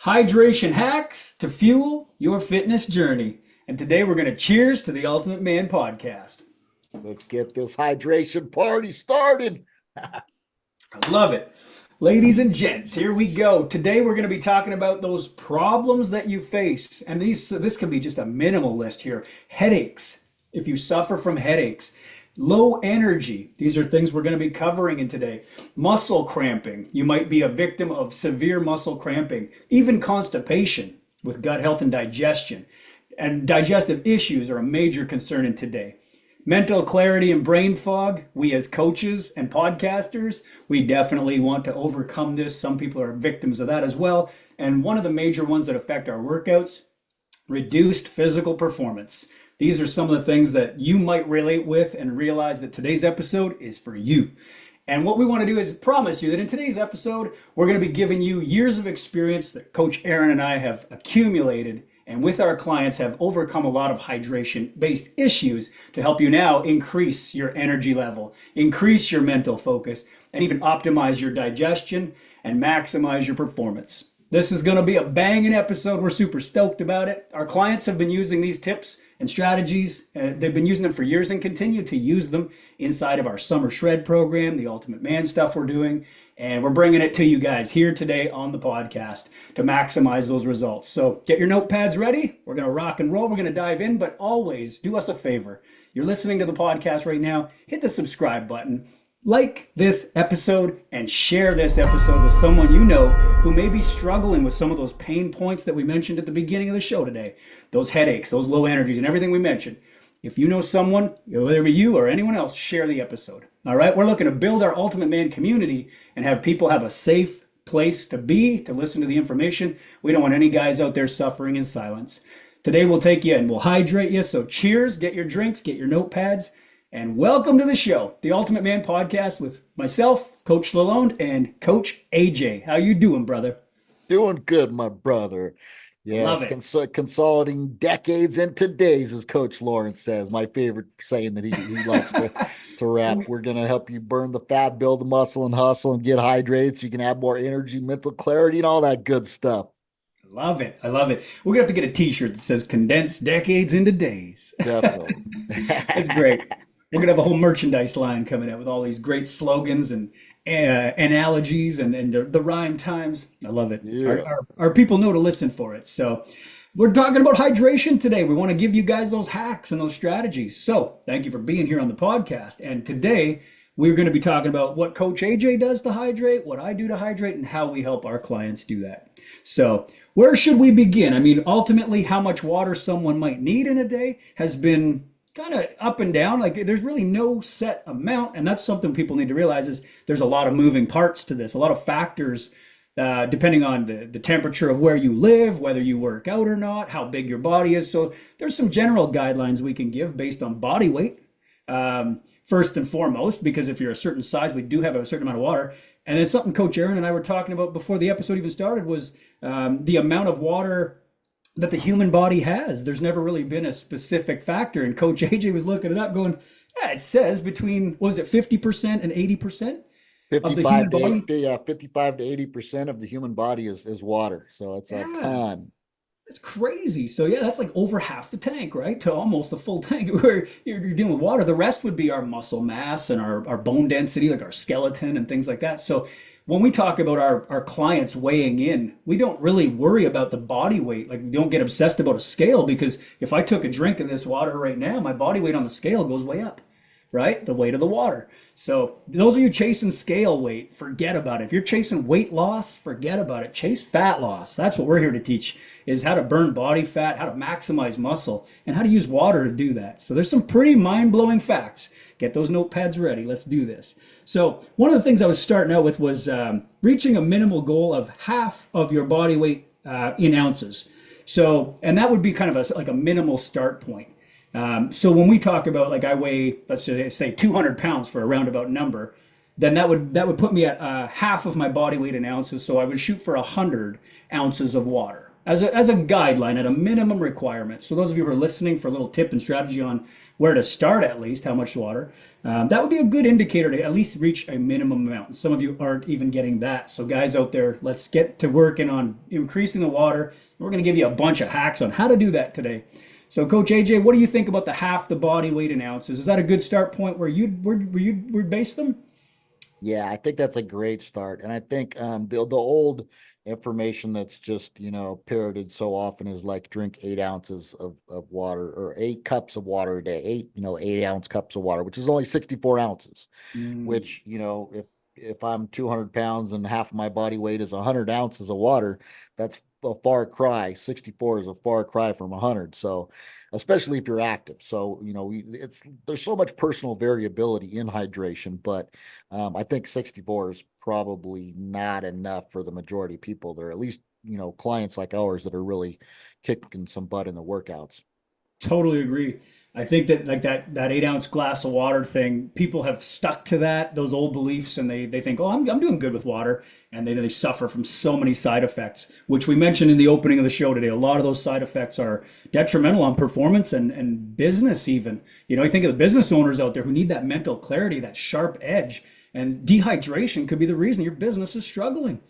hydration hacks to fuel your fitness journey. And today we're going to cheers to the Ultimate Man podcast. Let's get this hydration party started. I love it. Ladies and gents, here we go. Today we're going to be talking about those problems that you face. And this could be just a minimal list here. Headaches, if you suffer from headaches. Low energy. These are things we're going to be covering in today. Muscle cramping. You might be a victim of severe muscle cramping. Even constipation with gut health and digestion. And digestive issues are a major concern in today. Mental clarity and brain fog. We as coaches and podcasters, we definitely want to overcome this. Some people are victims of that as well. And one of the major ones that affect our workouts, reduced physical performance. These are some of the things that you might relate with and realize that today's episode is for you. And what we want to do is promise you that in today's episode, we're going to be giving you years of experience that Coach Aaron and I have accumulated and with our clients have overcome a lot of hydration-based issues to help you now increase your energy level, increase your mental focus, and even optimize your digestion and maximize your performance. This is going to be a banging episode. We're super stoked about it. Our clients have been using these tips and strategies. They've been using them for years and continue to use them inside of our summer shred program, the Ultimate Man stuff we're doing. And we're bringing it to you guys here today on the podcast to maximize those results. So get your notepads ready. We're going to rock and roll. We're going to dive in, but always do us a favor. You're listening to the podcast right now. Hit the subscribe button. Like this episode and share this episode with someone you know who may be struggling with some of those pain points that we mentioned at the beginning of the show today. Those headaches, those low energies, and everything we mentioned. If you know someone, whether it be you or anyone else, share the episode. All right? We're looking to build our Ultimate Man community and have people have a safe place to be, to listen to the information. We don't want any guys out there suffering in silence. Today we'll take you and we'll hydrate you. So cheers, get your drinks, get your notepads. And welcome to the show, the Ultimate Man podcast with myself, Coach Lalonde, and Coach AJ. How you doing, brother? Doing good, my brother. Yes, consolidating decades into days, as Coach Lawrence says. My favorite saying that he likes to rap. We're going to help you burn the fat, build the muscle, and hustle, and get hydrated so you can have more energy, mental clarity, and all that good stuff. Love it. I love it. We're going to have to get a t-shirt that says condensed decades into days. Definitely. That's great. We're going to have a whole merchandise line coming out with all these great slogans and analogies and the rhyme times. I love it. Yeah. Our people know to listen for it. So we're talking about hydration today. We want to give you guys those hacks and those strategies. So thank you for being here on the podcast. And today we're going to be talking about what Coach AJ does to hydrate, what I do to hydrate, and how we help our clients do that. So where should we begin? I mean, ultimately, how much water someone might need in a day has been kind of up and down. Like there's really no set amount. And that's something people need to realize is there's a lot of moving parts to this, a lot of factors depending on the temperature of where you live, whether you work out or not, how big your body is. So there's some general guidelines we can give based on body weight. First and foremost, because if you're a certain size, we do have a certain amount of water. And then something Coach Aaron and I were talking about before the episode even started was the amount of water that the human body has. There's never really been a specific factor. And Coach AJ was looking it up going, yeah, it says between, was it 50% and 80% of the human body? 55 to 80% of the human body is water. So it's a ton. It's crazy. So yeah, that's like over half the tank, right? To almost a full tank where you're dealing with water. The rest would be our muscle mass and our bone density, like our skeleton and things like that. So when we talk about our clients weighing in, we don't really worry about the body weight. Like we don't get obsessed about a scale because if I took a drink of this water right now, my body weight on the scale goes way up, right? The weight of the water. So those of you chasing scale weight, forget about it. If you're chasing weight loss, forget about it. Chase fat loss. That's what we're here to teach is how to burn body fat, how to maximize muscle, and how to use water to do that. So there's some pretty mind-blowing facts. Get those notepads ready. Let's do this. So one of the things I was starting out with was reaching a minimal goal of half of your body weight in ounces. So, and that would be kind of like a minimal start point. So when we talk about like I weigh, let's say 200 pounds for a roundabout number, then that would put me at half of my body weight in ounces. So I would shoot for 100 ounces of water. as a guideline, at a minimum requirement. So those of you who are listening for a little tip and strategy on where to start, at least how much water, that would be a good indicator to at least reach a minimum amount. Some of you aren't even getting that. So guys out there, let's get to working on increasing the water. We're going to give you a bunch of hacks on how to do that today. So Coach AJ, what do you think about the half the body weight in ounces? Is that a good start point where you would base them? Yeah, I think that's a great start. And I think the old information that's just, parroted so often is like drink 8 ounces of water, or 8 cups of water a day, 8 ounce cups of water, which is only 64 ounces, Mm, which, if I'm 200 pounds and half of my body weight is 100 ounces of water, that's a far cry. 64 is a far cry from 100. So, especially if you're active. So, there's so much personal variability in hydration, but I think 64 is probably not enough for the majority of people. There are at least, clients like ours that are really kicking some butt in the workouts. totally agree. I think that like that 8 ounce glass of water thing, people have stuck to those old beliefs, and they think, oh, I'm doing good with water, and they suffer from so many side effects, which we mentioned in the opening of the show today. A lot of those side effects are detrimental on performance and business even. You think of the business owners out there who need that mental clarity, that sharp edge, and dehydration could be the reason your business is struggling.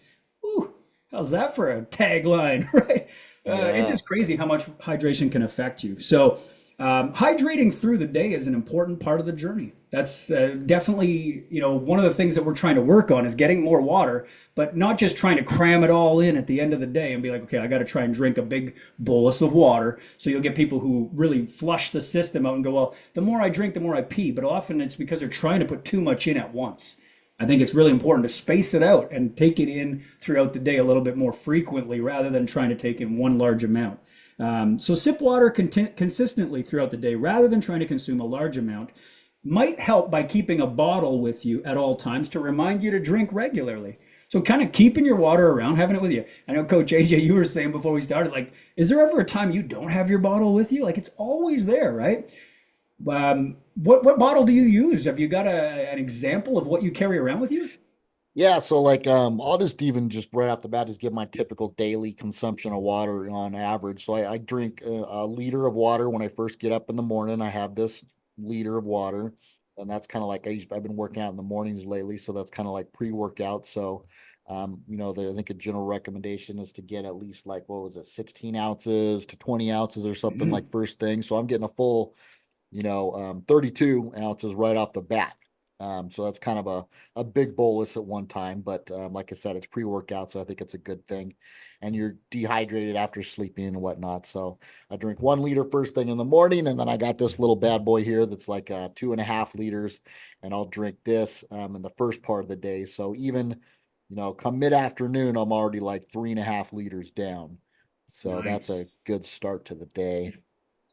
Ooh, how's that for a tagline, right? It's Yeah. just crazy how much hydration can affect you. So, hydrating through the day is an important part of the journey. That's definitely, one of the things that we're trying to work on is getting more water, but not just trying to cram it all in at the end of the day and be like, okay, I got to try and drink a big bolus of water. So you'll get people who really flush the system out and go, well, the more I drink, the more I pee. But often it's because they're trying to put too much in at once. I think it's really important to space it out and take it in throughout the day a little bit more frequently rather than trying to take in one large amount. So sip water consistently throughout the day rather than trying to consume a large amount. Might help by keeping a bottle with you at all times to remind you to drink regularly. So kind of keeping your water around, having it with you. I know Coach AJ, you were saying before we started, like, is there ever a time you don't have your bottle with you? Like it's always there, right? What bottle do you use? Have you got an example of what you carry around with you? Yeah, so like I'll just even just right off the bat just give my typical daily consumption of water on average. So I drink a liter of water when I first get up in the morning. I have this liter of water, and that's kind of like I've been working out in the mornings lately, so that's kind of like pre-workout. So I think a general recommendation is to get at least like what was it, 16 ounces to 20 ounces or something Mhm. like first thing. So I'm getting a full 32 ounces right off the bat. So that's kind of a big bolus at one time. But like I said, it's pre-workout, so I think it's a good thing. And you're dehydrated after sleeping and whatnot. So I drink 1 liter first thing in the morning, and then I got this little bad boy here that's like 2.5 liters, and I'll drink this in the first part of the day. So even come mid-afternoon, I'm already like 3.5 liters down. So that's a Nice. good start to the day.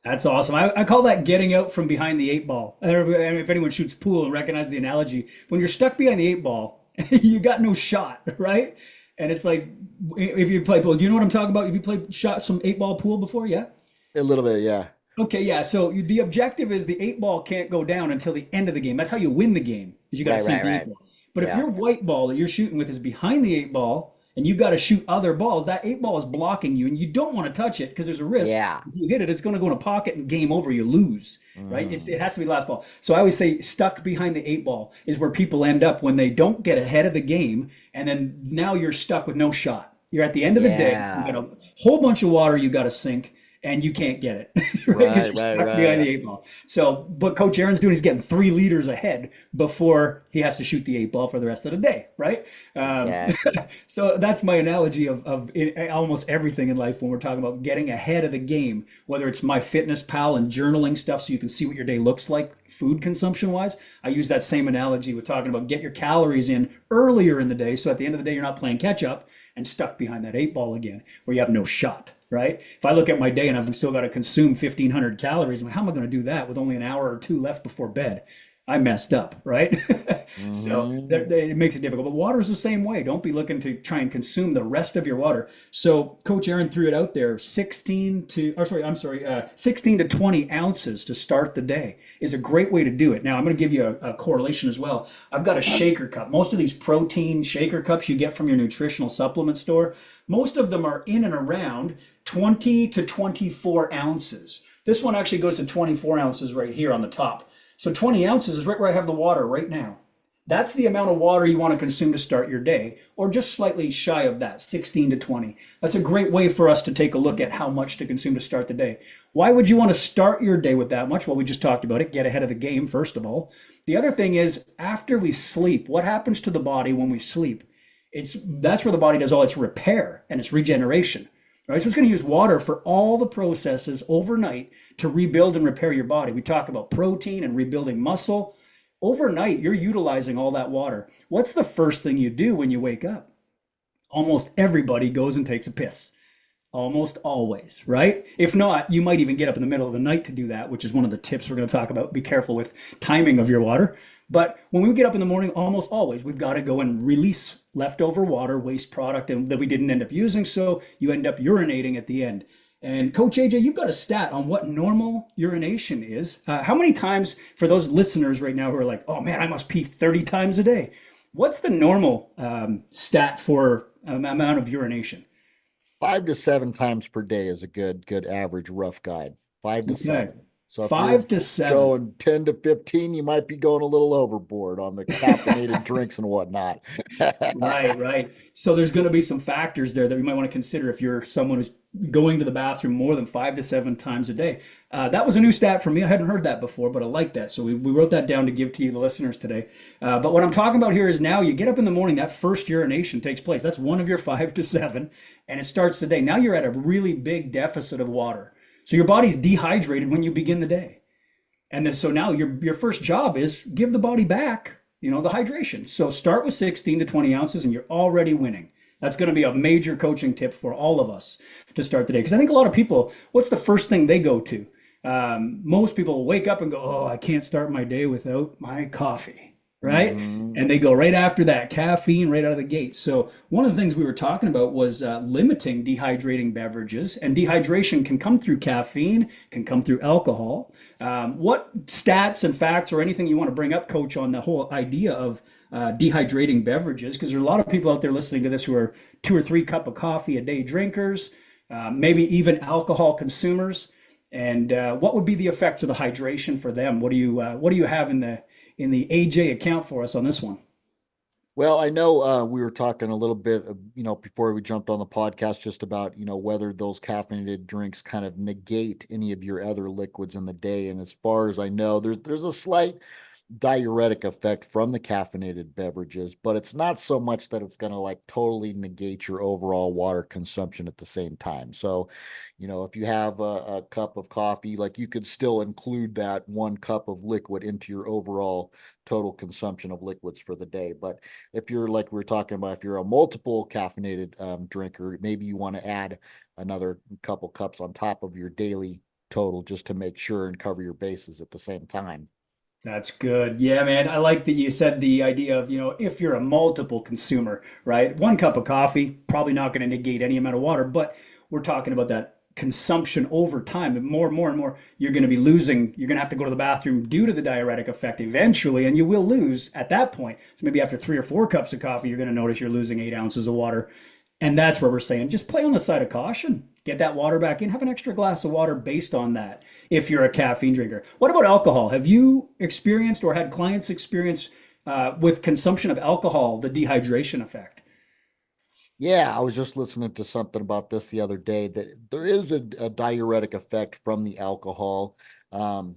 That's awesome. I call that getting out from behind the eight ball. And if anyone shoots pool and recognizes the analogy, when you're stuck behind the eight ball, you got no shot, right? And it's like if you play pool, do you know what I'm talking about? If you played shot some eight ball pool before, yeah? A little bit, yeah. Okay, yeah. So the objective is the eight ball can't go down until the end of the game. That's how you win the game. Is you got to Right, sink right, the eight right. ball. But if Yeah. your white ball that you're shooting with is behind the eight ball and you've got to shoot other balls, that eight ball is blocking you, and you don't want to touch it because there's a risk. Yeah. If you hit it, it's going to go in a pocket and game over. You lose, right? Hmm. It has to be the last ball. So I always say stuck behind the eight ball is where people end up when they don't get ahead of the game, and then now you're stuck with no shot. You're at the end of the day. You got Yeah. a whole bunch of water you got to sink, and you can't get it, right? Because Right, you're right, stuck behind right. the eight ball. So, what Coach Aaron's doing is getting 3 liters ahead before he has to shoot the eight ball for the rest of the day, right? Um, Exactly. so that's my analogy of almost everything in life when we're talking about getting ahead of the game, whether it's my fitness pal and journaling stuff so you can see what your day looks like food consumption wise. I use that same analogy with talking about get your calories in earlier in the day so at the end of the day you're not playing catch up and stuck behind that eight ball again where you have no shot, right? If I look at my day and I've still got to consume 1,500 calories, how am I going to do that with only an hour or two left before bed? I messed up, right? So Hmm. it makes it difficult. But water is the same way. Don't be looking to try and consume the rest of your water. So Coach Aaron threw it out there: 16 to 20 ounces to start the day is a great way to do it. Now I'm going to give you a correlation as well. I've got a shaker cup. Most of these protein shaker cups you get from your nutritional supplement store, most of them are in and around 20 to 24 ounces. This one actually goes to 24 ounces right here on the top. So 20 ounces is right where I have the water right now. That's the amount of water you want to consume to start your day, or just slightly shy of that, 16 to 20. That's a great way for us to take a look at how much to consume to start the day. Why would you want to start your day with that much? Well, we just talked about it. Get ahead of the game, first of all. The other thing is, after we sleep, what happens to the body when we sleep? That's where the body does all its repair and its regeneration. Right? So it's going to use water for all the processes overnight to rebuild and repair your body. We talk about protein and rebuilding muscle. Overnight, you're utilizing all that water. What's the first thing you do when you wake up? Almost everybody goes and takes a piss. Almost always, right? If not, you might even get up in the middle of the night to do that, which is one of the tips we're going to talk about. Be careful with timing of your water. But when we get up in the morning, almost always, we've got to go and release leftover water, waste product that we didn't end up using. So you end up urinating at the end. And Coach AJ, you've got a stat on what normal urination is. How many times, for those listeners right now who are like, oh man, I must pee 30 times a day? What's the normal stat for amount of urination? 5 to 7 times per day is a good average rough guide. Five to Okay. seven. So if you're 5 to 7. going 10 to 15, you might be going a little overboard on the caffeinated drinks and whatnot. Right, right. So there's going to be some factors there that we might want to consider if you're someone who's going to the bathroom more than 5 to 7 times a day. That was a new stat for me. I hadn't heard that before, but I like that. So we wrote that down to give to you, the listeners, today. But what I'm talking about here is now you get up in the morning, that first urination takes place. That's one of your 5 to 7, and it starts the day. Now you're at a really big deficit of water. So your body's dehydrated when you begin the day. And then so now your first job is give the body back, the hydration. So start with 16 to 20 ounces and you're already winning. That's going to be a major coaching tip for all of us to start the day. Because I think a lot of people, what's the first thing they go to? Most people wake up and go, oh, I can't start my day without my coffee, right? Hmm. And they go right after that, caffeine right out of the gate. So one of the things we were talking about was limiting dehydrating beverages, and dehydration can come through caffeine, can come through alcohol. What stats and facts or anything you want to bring up, Coach, on the whole idea of dehydrating beverages? Because there are a lot of people out there listening to this who are 2 or 3 cup of coffee a day drinkers, maybe even alcohol consumers. And what would be the effects of the hydration for them? What do you have in the AJ account for us on this one? Well, I know we were talking a little bit, before we jumped on the podcast, just about, whether those caffeinated drinks kind of negate any of your other liquids in the day. And as far as I know, there's a slight diuretic effect from the caffeinated beverages, but it's not so much that it's going to like totally negate your overall water consumption at the same time. So, if you have a cup of coffee, like you could still include that 1 cup of liquid into your overall total consumption of liquids for the day. But if you're like we were talking about, if you're a multiple caffeinated drinker, maybe you want to add another couple cups on top of your daily total just to make sure and cover your bases at the same time. That's good. Yeah, man. I like that you said the idea of, if you're a multiple consumer, right? 1 cup of coffee, probably not going to negate any amount of water, but we're talking about that consumption over time. And more and more, you're going to be losing, you're going to have to go to the bathroom due to the diuretic effect eventually, and you will lose at that point. So maybe after 3 or 4 cups of coffee, you're going to notice you're losing 8 ounces of water. And that's where we're saying just play on the side of caution. Get that water back in. Have an extra glass of water based on that if you're a caffeine drinker. What about alcohol? Have you experienced or had clients experience with consumption of alcohol the dehydration effect? Yeah, I was just listening to something about this the other day that there is a diuretic effect from the alcohol. Um,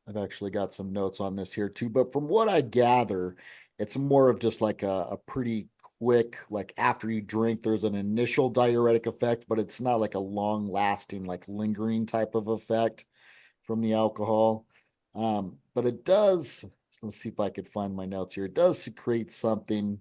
I've actually got some notes on this here too, but from what I gather, it's more of just like a pretty quick, like after you drink, there's an initial diuretic effect, but it's not like a long lasting, like lingering type of effect from the alcohol. But it does, let's see if I could find my notes here. It does secrete something.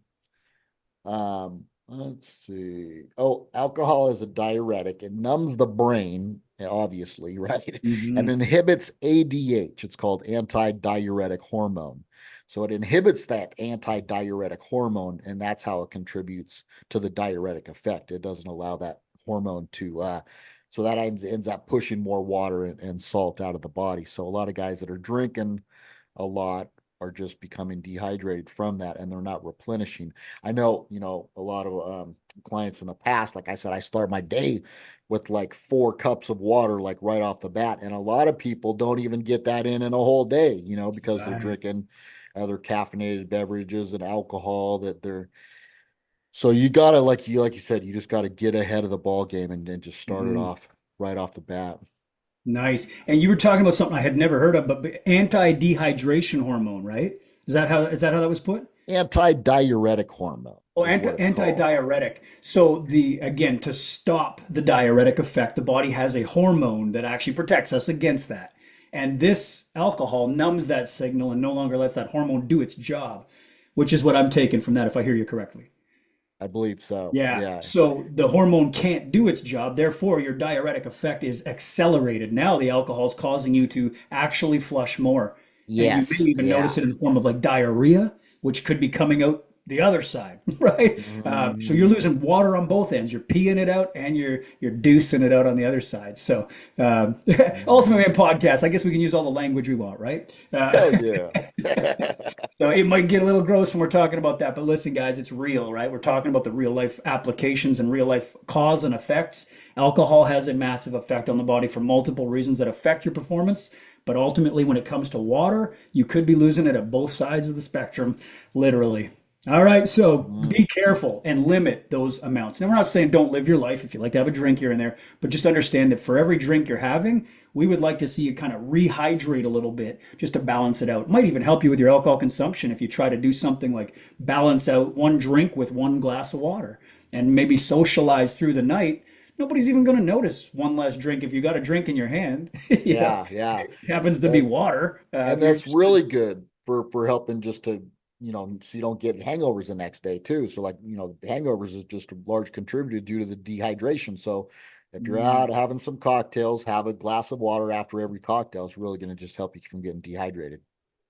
Let's see. Oh, alcohol is a diuretic. It numbs the brain obviously, right? And Hmm. inhibits ADH. It's called anti-diuretic hormone. So it inhibits that anti-diuretic hormone, and that's how it contributes to the diuretic effect. It doesn't allow that hormone so that ends up pushing more water and salt out of the body. So a lot of guys that are drinking a lot are just becoming dehydrated from that, and they're not replenishing. I know, a lot of clients in the past, like I said, I start my day with like 4 cups of water, like right off the bat. And a lot of people don't even get that in a whole day, because they're Right. drinking other caffeinated beverages and alcohol that they're, so you gotta, like you said, you just gotta get ahead of the ball game and just start it Mhm. off right off the bat. Nice. And you were talking about something I had never heard of, but anti-dehydration hormone, right? Is that how that was put? Anti-diuretic hormone Oh, is what it's called. anti-diuretic. So the again, to stop the diuretic effect, the body has a hormone that actually protects us against that. And this alcohol numbs that signal and no longer lets that hormone do its job, which is what I'm taking from that, if I hear you correctly. I believe so. Yeah. Yeah. So the hormone can't do its job. Therefore, your diuretic effect is accelerated. Now the alcohol is causing you to actually flush more. And you may Yes. even notice Yeah. it in the form of like diarrhea, which could be coming out the other side, right? So you're Mhm. losing water on both ends. You're peeing it out and you're deucing it out on the other side. So ultimately, Mhm. in podcast, I guess we can use all the language we want, right? Hell yeah. So it might get a little gross when we're talking about that, but listen, guys, it's real, right? We're talking about the real life applications and real life cause and effects. Alcohol has a massive effect on the body for multiple reasons that affect your performance. But ultimately, when it comes to water, you could be losing it at both sides of the spectrum, literally. All right, so Mm. be careful and limit those amounts. Now, we're not saying don't live your life if you like to have a drink here and there, but just understand that for every drink you're having, we would like to see you kind of rehydrate a little bit just to balance it out. It might even help you with your alcohol consumption if you try to do something like balance out one drink with one glass of water and maybe socialize through the night. Nobody's even going to notice one less drink if you got a drink in your hand. Yeah, yeah. It happens to be And water. and You're that's just really good for helping just to, so you don't get hangovers the next day too. So like, hangovers is just a large contributor due to the dehydration. So if you're out mm, having some cocktails, have a glass of water after every cocktail. It's really going to just help you from getting dehydrated.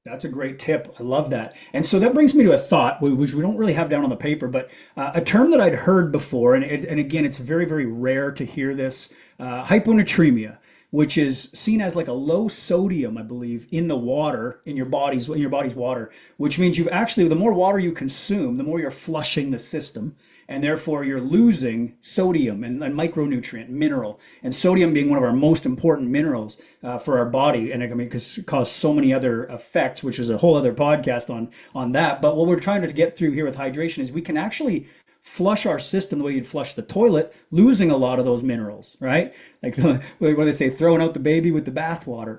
that's a great tip. I love that. And so that brings me to a thought, which we don't really have down on the paper, but a term that I'd heard before, and again, it's very, very rare to hear this, hyponatremia, which is seen as like a low sodium, I believe, in the water, in your body's water, which means you actually, the more water you consume, the more you're flushing the system, and therefore you're losing sodium and micronutrient, mineral, and sodium being one of our most important minerals for our body, and I mean, because cause so many other effects, which is a whole other podcast on that. But what we're trying to get through here with hydration is we can actually flush our system the way you'd flush the toilet, losing a lot of those minerals, right? Like what they say, throwing out the baby with the bathwater.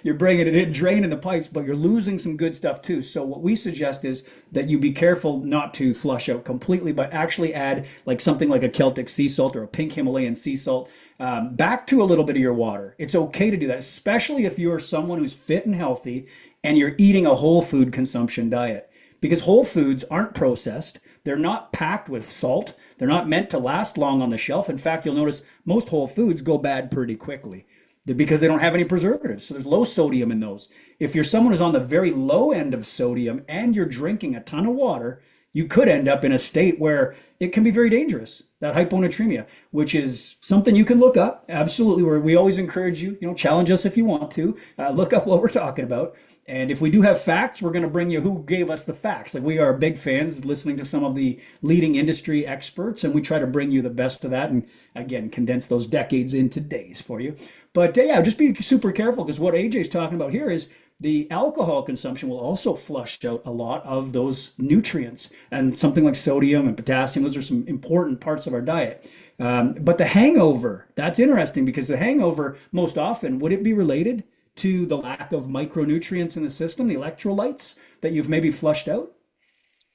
You're bringing it in, draining the pipes, but you're losing some good stuff too. So what we suggest is that you be careful not to flush out completely, but actually add like something like a Celtic sea salt or a pink Himalayan sea salt back to a little bit of your water. It's okay to do that, especially if you're someone who's fit and healthy and you're eating a whole food consumption diet. Because whole foods aren't processed. They're not packed with salt. They're not meant to last long on the shelf. In fact, you'll notice most whole foods go bad pretty quickly because they don't have any preservatives. So there's low sodium in those. If you're someone who's on the very low end of sodium and you're drinking a ton of water, you could end up in a state where it can be very dangerous, that hyponatremia, which is something you can look up. Absolutely. Where we always encourage you, challenge us if you want to. Look up what we're talking about. And if we do have facts, we're going to bring you who gave us the facts. Like we are big fans listening to some of the leading industry experts, and we try to bring you the best of that and again condense those decades into days for you. But yeah, just be super careful because what AJ's talking about here is the alcohol consumption will also flush out a lot of those nutrients and something like sodium and potassium. Those are some important parts of our diet. But the hangover, that's interesting because the hangover, most often, would it be related to the lack of micronutrients in the system, the electrolytes that you've maybe flushed out?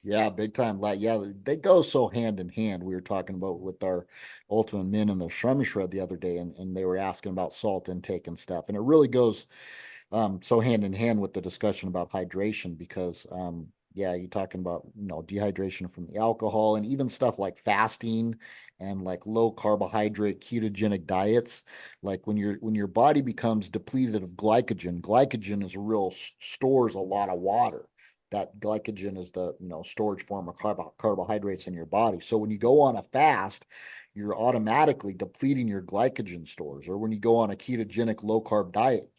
Yeah, big time. Like, yeah, they go so hand in hand. We were talking about with our ultimate men in the Shrum Shred the other day, and they were asking about salt intake and stuff. And it really goes so hand in hand with the discussion about hydration because Yeah, you're talking about, dehydration from the alcohol and even stuff like fasting and like low carbohydrate ketogenic diets. Like when your body becomes depleted of glycogen, glycogen is a real stores a lot of water. That glycogen is the, storage form of carbohydrates in your body. So when you go on a fast, you're automatically depleting your glycogen stores. Or when you go on a ketogenic low carb diet,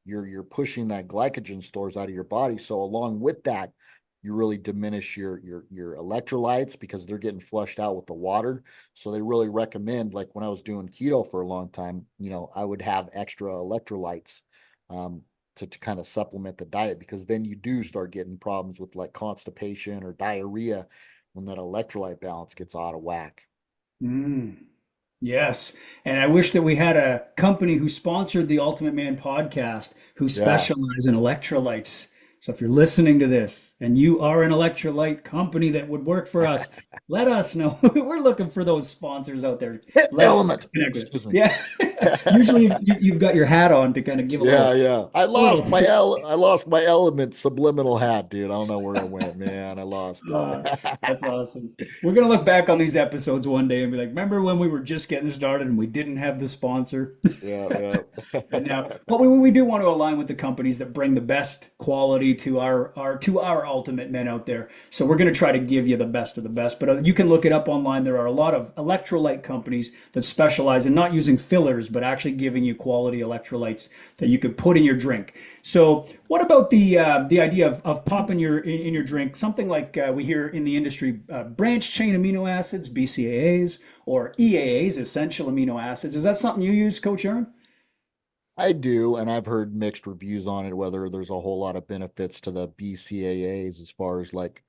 you're pushing that glycogen stores out of your body. So along with that, you really diminish your electrolytes because they're getting flushed out with the water. So they really recommend, like when I was doing keto for a long time, I would have extra electrolytes um, to kind of supplement the diet, because then you do start getting problems with like constipation or diarrhea when that electrolyte balance gets out of whack. Mm. Yes. And I wish that we had a company who sponsored the Ultimate Man podcast who Yeah. specialize in electrolytes. So if you're listening to this and you are an electrolyte company that would work for us, let us know. We're looking for those sponsors out there. Let's Element. connect with it. Excuse me. Yeah. Usually you've got your hat on to kind of give Yeah, yeah. a little. I lost my element subliminal hat, dude. I don't know where it went, man. I lost it. Uh, that's awesome. We're gonna look back on these episodes one day and be like, remember when we were just getting started and we didn't have the sponsor? Yeah, And now, yeah. but we do want to align with the companies that bring the best quality to our ultimate men out there. So we're going to try to give you the best of the best. But you can look it up online. There are a lot of electrolyte companies that specialize in not using fillers, but actually giving you quality electrolytes that you could put in your drink. So, what about the idea of popping in your drink something like we hear in the industry, branch chain amino acids, BCAAs, or EAAs, essential amino acids? Is that something you use, Coach Aaron? I do, and I've heard mixed reviews on it, whether there's a whole lot of benefits to the BCAAs as far as like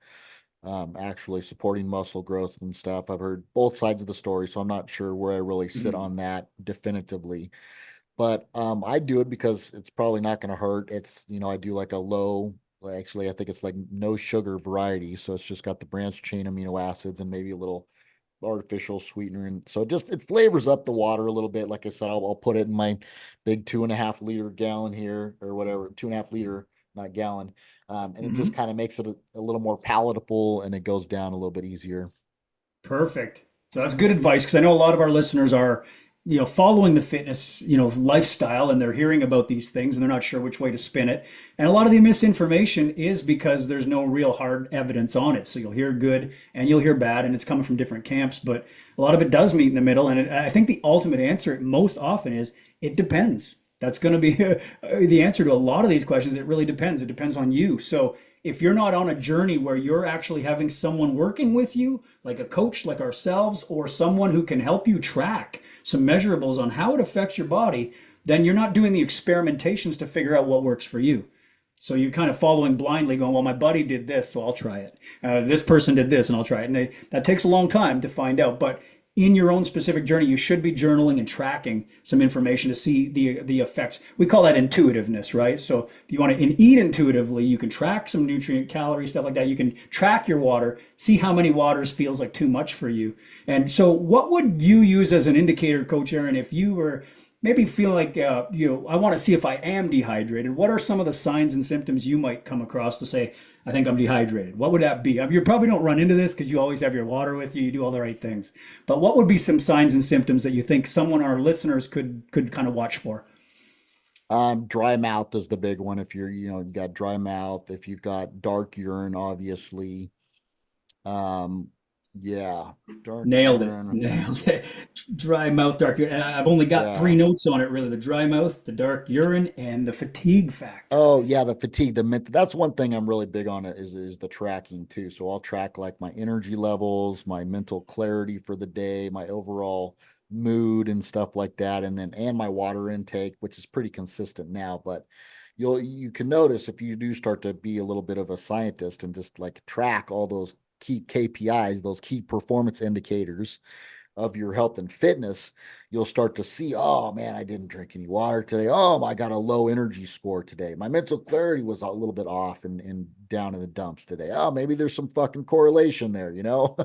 actually supporting muscle growth and stuff. I've heard both sides of the story, so I'm not sure where I really sit Mhm. on that definitively. But I do it because it's probably not going to hurt. It's, I do like a low, actually, I think it's like no sugar variety. So it's just got the branched chain amino acids and maybe a little artificial sweetener. And so it flavors up the water a little bit. Like I said, I'll put it in my big 2.5 liter gallon here or whatever, 2.5 liter, not gallon. And it just Mhm. kind of makes it a little more palatable and it goes down a little bit easier. Perfect. So that's good advice because I know a lot of our listeners are, following the fitness, lifestyle and they're hearing about these things and they're not sure which way to spin it. And a lot of the misinformation is because there's no real hard evidence on it. So you'll hear good and you'll hear bad and it's coming from different camps, but a lot of it does meet in the middle. And I think the ultimate answer most often is it depends. That's going to be the answer to a lot of these questions. It really depends. It depends on you. So if you're not on a journey where you're actually having someone working with you, like a coach like ourselves, or someone who can help you track some measurables on how it affects your body, then you're not doing the experimentations to figure out what works for you. So you're kind of following blindly, going, well, my buddy did this, so I'll try it. This person did this, and I'll try it. And that takes a long time to find out. But in your own specific journey, you should be journaling and tracking some information to see the effects. We call that intuitiveness, right? So if you want to eat intuitively, you can track some nutrient, calories, stuff like that. You can track your water, see how many waters feels like too much for you. And so, what would you use as an indicator, Coach Aaron, if you were maybe feel like I want to see if I am dehydrated? What are some of the signs and symptoms you might come across to say I think I'm dehydrated? What would that be? I mean, you probably don't run into this because you always have your water with you, you do all the right things, but what would be some signs and symptoms that you think someone, our listeners, could kind of watch for? Dry mouth is the big one. If you got dry mouth, if you've got dark urine, obviously. Um, yeah, dark Nailed it. urine. Nailed it. Dry mouth, dark urine. And I've only got three Yeah. notes on it, really: the dry mouth, the dark urine, and the fatigue factor. Oh, yeah, the fatigue, the mental. That's one thing I'm really big on, it is the tracking too. So I'll track like my energy levels, my mental clarity for the day, my overall mood and stuff like that, and my water intake, which is pretty consistent now. But you can notice if you do start to be a little bit of a scientist and just like track all those key KPIs, those key performance indicators of your health and fitness, you'll start to see, oh man, I didn't drink any water today. Oh, I got a low energy score today. My mental clarity was a little bit off and down in the dumps today. Oh, maybe there's some fucking correlation there, you know?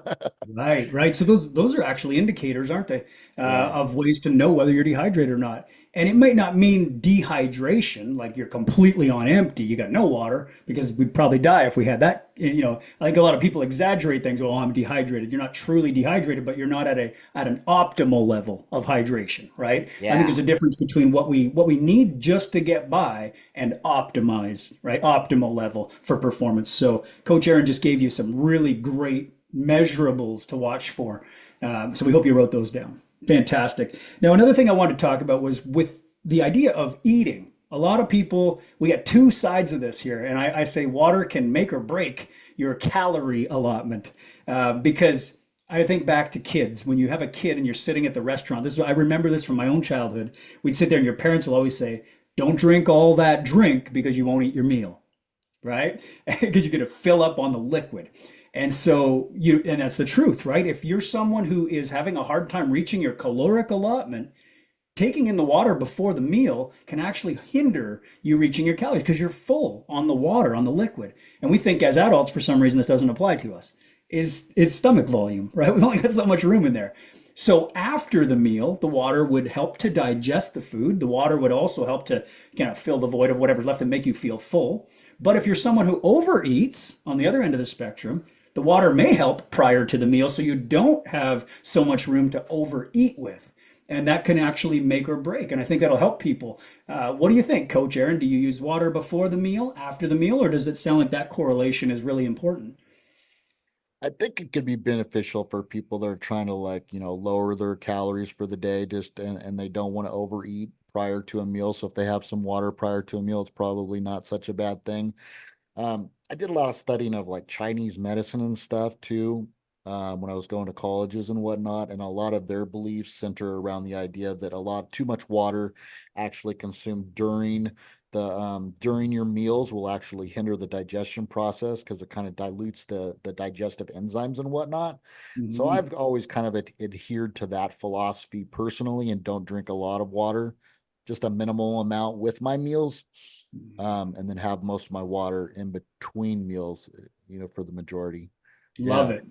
Right, right. So those are actually indicators, aren't they, Yeah. of ways to know whether you're dehydrated or not. And it might not mean dehydration, like you're completely on empty, you got no water, because we'd probably die if we had that. You know, I think a lot of people exaggerate things. Oh, I'm dehydrated. You're not truly dehydrated, but you're not at an optimal level of hydration, right? I think there's Yeah. a difference between what we need just to get by and optimize, right? Optimal level for performance. So Coach Aaron just gave you some really great measurables to watch for. So we hope you wrote those down. Fantastic. Now, another thing I wanted to talk about was with the idea of eating. A lot of people, we got two sides of this here, and I say water can make or break your calorie allotment because I think back to kids. When you have a kid and you're sitting at the restaurant, I remember this from my own childhood. We'd sit there, and your parents will always say, "Don't drink all that drink because you won't eat your meal." Right? Because you're going to fill up on the liquid. And that's the truth, right? If you're someone who is having a hard time reaching your caloric allotment, taking in the water before the meal can actually hinder you reaching your calories because you're full on the water, on the liquid. And we think as adults, for some reason, this doesn't apply to us, is stomach volume, right? We've only got so much room in there. So after the meal, the water would help to digest the food. The water would also help to kind of fill the void of whatever's left and make you feel full. But if you're someone who overeats on the other end of the spectrum, the water may help prior to the meal so you don't have so much room to overeat with. And that can actually make or break. And I think that'll help people. What do you think, Coach Aaron? Do you use water before the meal, after the meal, or does it sound like that correlation is really important? I think it could be beneficial for people that are trying to like, lower their calories for the day just and they don't want to overeat prior to a meal. So if they have some water prior to a meal, it's probably not such a bad thing. I did a lot of studying of like Chinese medicine and stuff too, when I was going to colleges and whatnot, and a lot of their beliefs center around the idea that a lot too much water actually consumed during your meals will actually hinder the digestion process because it kind of dilutes the digestive enzymes and whatnot. So Mhm. I've always kind of adhered to that philosophy personally and don't drink a lot of water, just a minimal amount with my meals, and then have most of my water in between meals, for the majority. Love Yeah. it.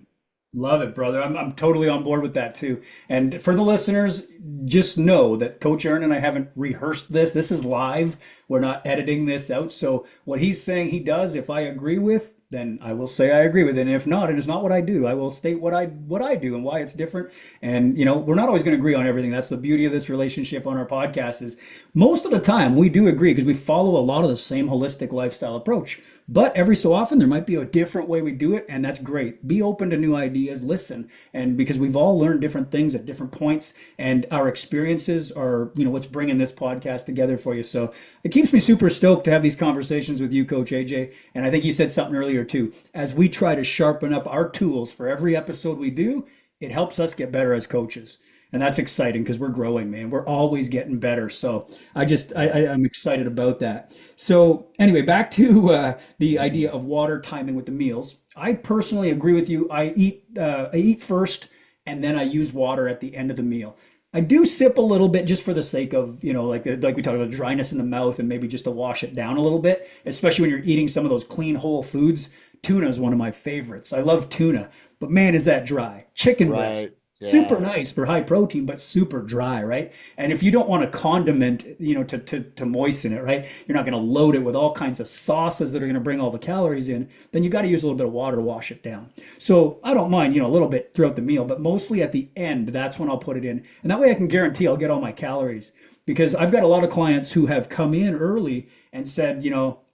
Love it, brother. I'm totally on board with that too. And for the listeners, just know that Coach Aaron and I haven't rehearsed this. This is live. We're not editing this out. So what he's saying he does, if I agree with, then I will say I agree with it. And if not, and it's not what I do, I will state what I do and why it's different. And we're not always going to agree on everything. That's the beauty of this relationship on our podcast is most of the time we do agree because we follow a lot of the same holistic lifestyle approach. But every so often there might be a different way we do it, and that's great. Be open to new ideas, listen, and because we've all learned different things at different points, and our experiences are, what's bringing this podcast together for you. So it keeps me super stoked to have these conversations with you, Coach AJ. And I think you said something earlier too. As we try to sharpen up our tools for every episode we do, it helps us get better as coaches. And that's exciting because we're growing, man. We're always getting better. So I'm excited about that. So anyway, back to the idea of water timing with the meals. I personally agree with you. I eat first, and then I use water at the end of the meal. I do sip a little bit just for the sake of, like we talked about dryness in the mouth and maybe just to wash it down a little bit, especially when you're eating some of those clean whole foods. Tuna is one of my favorites. I love tuna, but man, is that dry. Chicken breast, Right. super Yeah. nice for high protein, but super dry, right? And if you don't want to condiment, to moisten it, right? You're not going to load it with all kinds of sauces that are going to bring all the calories in. Then you got to use a little bit of water to wash it down. So I don't mind, a little bit throughout the meal, but mostly at the end, that's when I'll put it in. And that way I can guarantee I'll get all my calories because I've got a lot of clients who have come in early and said,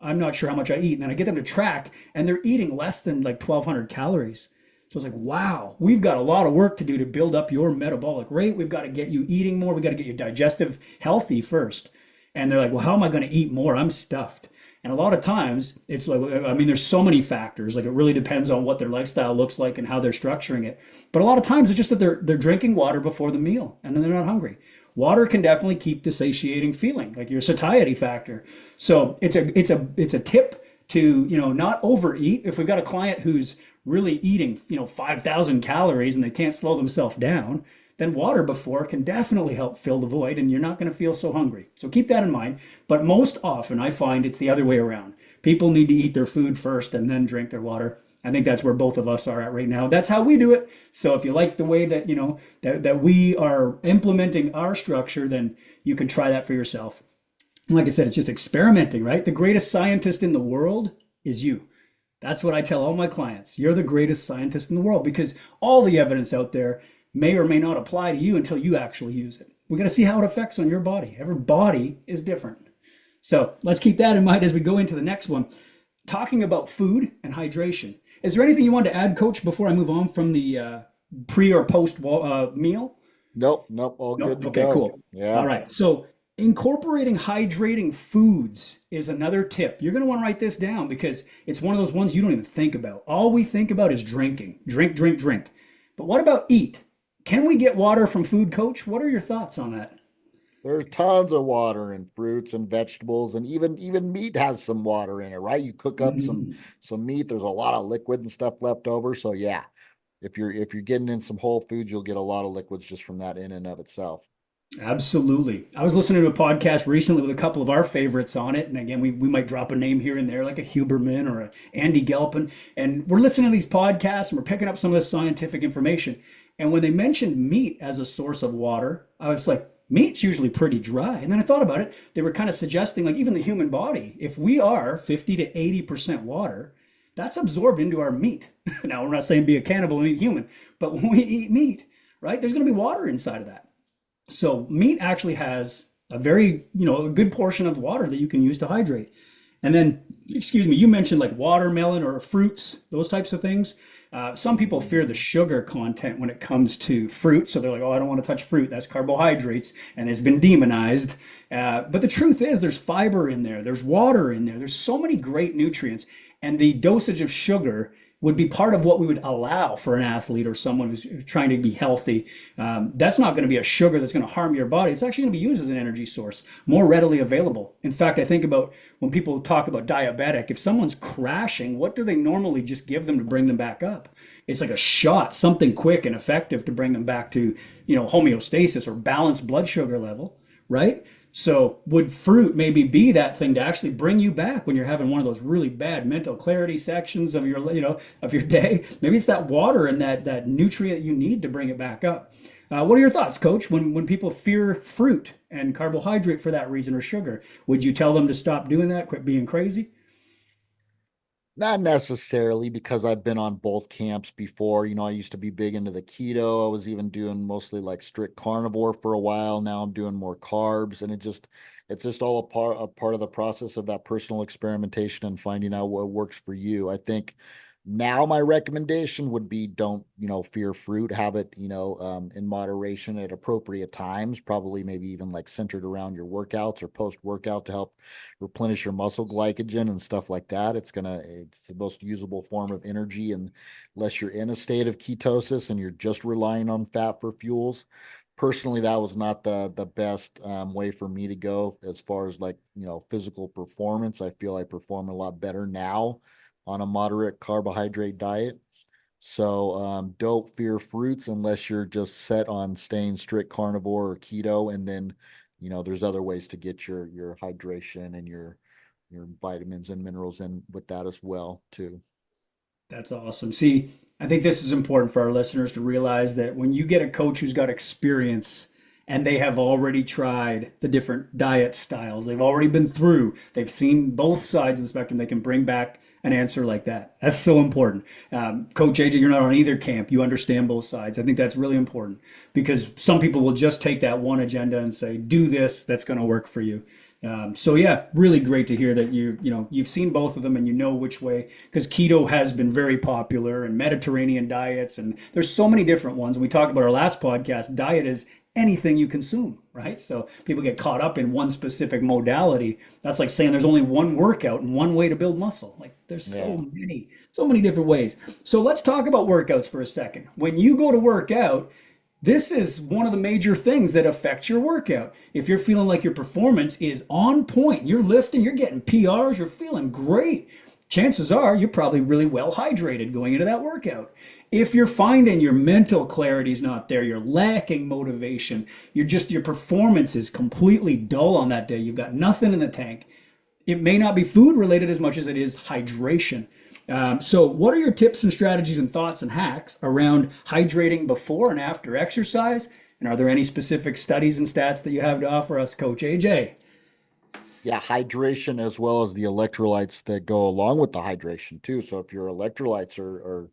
I'm not sure how much I eat. And then I get them to track and they're eating less than like 1,200 calories. So it's like, wow, we've got a lot of work to do to build up your metabolic rate. We've got to get you eating more. We've got to get you digestive healthy first. And they're like, well, how am I going to eat more? I'm stuffed. And a lot of times it's like, I mean, there's so many factors. Like it really depends on what their lifestyle looks like and how they're structuring it. But a lot of times it's just that they're drinking water before the meal and then they're not hungry. Water can definitely keep the satiating feeling, like your satiety factor. So it's a tip to not overeat. If we've got a client who's really eating 5,000 calories and they can't slow themselves down, then water before can definitely help fill the void and you're not going to feel so hungry. So keep that in mind. But most often I find it's the other way around. People need to eat their food first and then drink their water. I think that's where both of us are at right now. That's how we do it. So if you like the way that, that we are implementing our structure, then you can try that for yourself. And like I said, it's just experimenting, right? The greatest scientist in the world is you. That's what I tell all my clients. You're the greatest scientist in the world because all the evidence out there may or may not apply to you until you actually use it. We got to see how it affects on your body. Every body is different. So let's keep that in mind as we go into the next one. Talking about food and hydration. Is there anything you want to add, Coach, before I move on from the pre or post meal? Nope, all No? good to Okay, go. cool. All Yeah. right. So incorporating hydrating foods is another tip. You're going to want to write this down because it's one of those ones you don't even think about. All we think about is drinking. Drink, drink, drink. But what about eat? Can we get water from food, Coach? What are your thoughts on that? There's tons of water in fruits and vegetables, and even meat has some water in it, right? You cook up Mm, some meat, there's a lot of liquid and stuff left over. So yeah, if you're getting in some whole foods, you'll get a lot of liquids just from that in and of itself. absolutely. I was listening to a podcast recently with a couple of our favorites on it. And again, we might drop a name here and there, like a Huberman or a Andy Galpin. And we're listening to these podcasts and we're picking up some of the scientific information. And when they mentioned meat as a source of water, I was like, meat's usually pretty dry. And then I thought about it. They were kind of suggesting, like, even the human body, if we are 50 to 80% water, that's absorbed into our meat. Now, we're not saying be a cannibal and eat human, but when we eat meat, right, there's going to be water inside of that. So meat actually has a very, a good portion of water that you can use to hydrate. And then, excuse me, you mentioned like watermelon or fruits, those types of things. Some people fear the sugar content when it comes to fruit. So they're like, oh, I don't want to touch fruit. That's carbohydrates and it's been demonized. But the truth is there's fiber in there. There's water in there. There's so many great nutrients. And the dosage of sugar would be part of what we would allow for an athlete or someone who's trying to be healthy. That's not going to be a sugar that's going to harm your body. It's actually going to be used as an energy source, more readily available. In fact, I think about when people talk about diabetic, if someone's crashing, what do they normally just give them to bring them back up? It's like a shot, something quick and effective to bring them back to, homeostasis or balanced blood sugar level, right? So would fruit maybe be that thing to actually bring you back when you're having one of those really bad mental clarity sections of your, of your day? Maybe it's that water and that nutrient you need to bring it back up. What are your thoughts, Coach? When people fear fruit and carbohydrate for that reason or sugar, would you tell them to stop doing that, quit being crazy? Not necessarily because I've been on both camps before. I used to be big into the keto. I was even doing mostly like strict carnivore for a while. Now I'm doing more carbs, and it's just all a part of the process of that personal experimentation and finding out what works for you. I think now my recommendation would be don't, fear fruit, have it, in moderation at appropriate times, probably maybe even like centered around your workouts or post workout to help replenish your muscle glycogen and stuff like that. It's the most usable form of energy, and unless you're in a state of ketosis and you're just relying on fat for fuels. Personally, that was not the best way for me to go as far as like, physical performance. I feel I perform a lot better now on a moderate carbohydrate diet. So don't fear fruits unless you're just set on staying strict carnivore or keto. And then, there's other ways to get your hydration and your vitamins and minerals in with that as well, too. That's awesome. See, I think this is important for our listeners to realize that when you get a coach who's got experience and they have already tried the different diet styles, they've already been through, they've seen both sides of the spectrum, they can bring back an answer like that. That's so important. Coach AJ, you're not on either camp. You understand both sides. I think that's really important because some people will just take that one agenda and say, do this, that's going to work for you. So yeah, really great to hear that you've seen both of them and you know which way, because keto has been very popular and Mediterranean diets, and there's so many different ones. We talked about our last podcast, diet is anything you consume, right? So people get caught up in one specific modality. That's like saying there's only one workout and one way to build muscle. Like there's Yeah. so many different ways. So let's talk about workouts for a second. When you go to work out, this is one of the major things that affects your workout. If you're feeling like your performance is on point, you're lifting, you're getting PRs, you're feeling great. chances are you're probably really well hydrated going into that workout. If you're finding your mental clarity is not there, you're lacking motivation, your performance is completely dull on that day, you've got nothing in the tank, it may not be food related as much as it is hydration. So, what are your tips and strategies and thoughts and hacks around hydrating before and after exercise? And are there any specific studies and stats that you have to offer us, Coach AJ? Yeah, hydration as well as the electrolytes that go along with the hydration too. So if your electrolytes are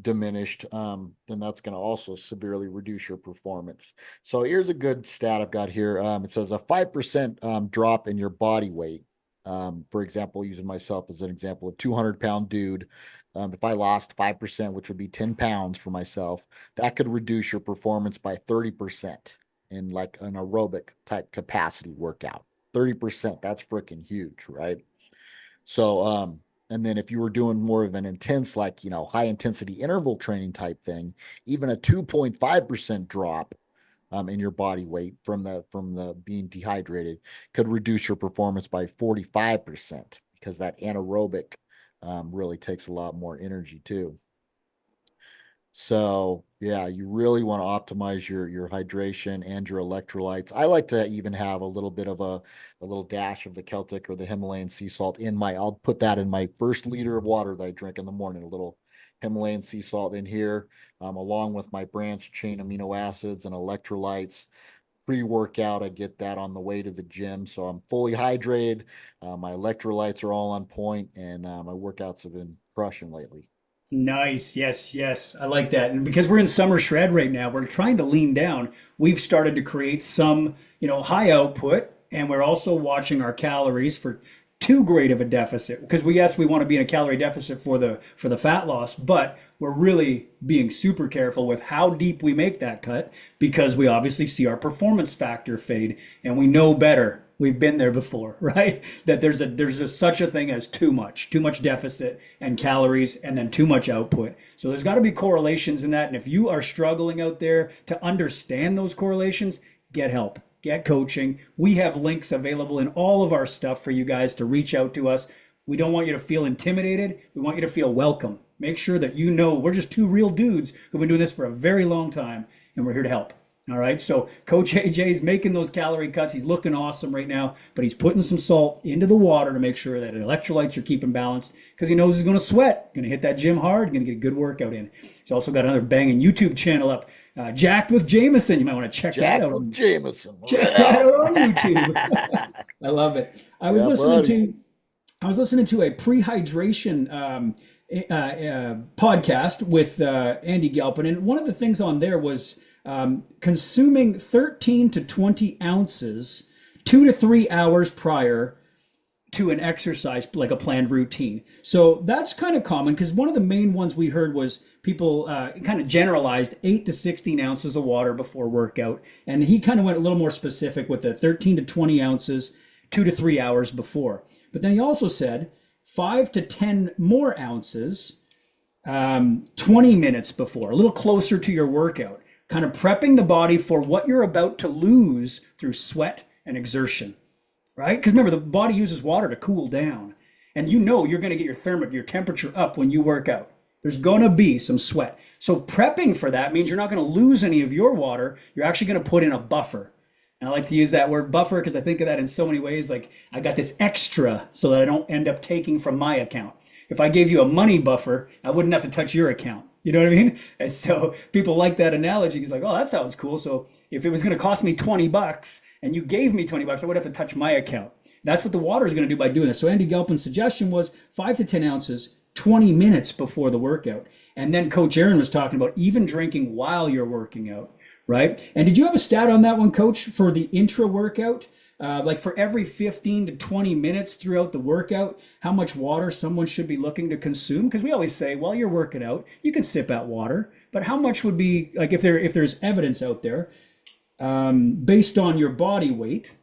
diminished, then that's going to also severely reduce your performance. So here's a good stat I've got here. It says a 5% drop in your body weight. For example, using myself as an example, a 200-pound dude. If I lost 5%, which would be 10 pounds for myself, that could reduce your performance by 30% in like an aerobic type capacity workout. 30%, that's freaking huge, right? So, and then if you were doing more of an intense, like, high intensity interval training type thing, even a 2.5% drop in your body weight from the being dehydrated could reduce your performance by 45% because that anaerobic really takes a lot more energy too. So yeah, you really want to optimize your hydration and your electrolytes. I like to even have a little bit of a little dash of the Celtic or the Himalayan sea salt in my, I'll put that in my first liter of water that I drink in the morning, a little Himalayan sea salt in here, along with my branched chain amino acids and electrolytes. Pre-workout, I get that on the way to the gym. So I'm fully hydrated. My electrolytes are all on point, and my workouts have been crushing lately. Nice. Yes, yes. I like that. And because we're in summer shred right now, we're trying to lean down. We've started to create some, high output, and we're also watching our calories for too great of a deficit. Because yes, we want to be in a calorie deficit for the fat loss, but we're really being super careful with how deep we make that cut because we obviously see our performance factor fade and we know better. We've been there before, right? That there's such a thing as too much deficit and calories, and then too much output. So there's got to be correlations in that. And if you are struggling out there to understand those correlations, get help, get coaching. We have links available in all of our stuff for you guys to reach out to us. We don't want you to feel intimidated. We want you to feel welcome. Make sure that you know we're just two real dudes who've been doing this for a very long time, and we're here to help. All right, so Coach AJ is making those calorie cuts. He's looking awesome right now, but he's putting some salt into the water to make sure that electrolytes are keeping balanced because he knows he's going to sweat, going to hit that gym hard, going to get a good workout in. He's also got another banging YouTube channel up, Jacked with Jameson. You might want to check that Jack out. with Jameson. Check that out on YouTube. I love it. Yeah, buddy. I was listening to a pre-hydration podcast with Andy Galpin, and one of the things on there was consuming 13 to 20 ounces 2 to 3 hours prior to an exercise, like a planned routine. So that's kind of common because one of the main ones we heard was people kind of generalized 8 to 16 ounces of water before workout. And he kind of went a little more specific with the 13 to 20 ounces 2 to 3 hours before. But then he also said 5 to 10 more ounces 20 minutes before, a little closer to your workout, kind of prepping the body for what you're about to lose through sweat and exertion, right? Because remember, the body uses water to cool down. And you're going to get your temperature up when you work out. There's going to be some sweat. So prepping for that means you're not going to lose any of your water. You're actually going to put in a buffer. And I like to use that word buffer because I think of that in so many ways. Like I got this extra so that I don't end up taking from my account. If I gave you a money buffer, I wouldn't have to touch your account. You know what I mean? And so people like that analogy. He's like, oh, that sounds cool. So if it was going to cost me $20 and you gave me $20, I would have to touch my account. That's what the water is going to do by doing this. So Andy Galpin's suggestion was 5 to 10 ounces, 20 minutes before the workout. And then Coach Aaron was talking about even drinking while you're working out, right? And did you have a stat on that one, Coach, for the intra workout? Like for every 15 to 20 minutes throughout the workout, how much water someone should be looking to consume? Because we always say, while you're working out, you can sip out water, but how much would be like if there's evidence out there based on your body weight?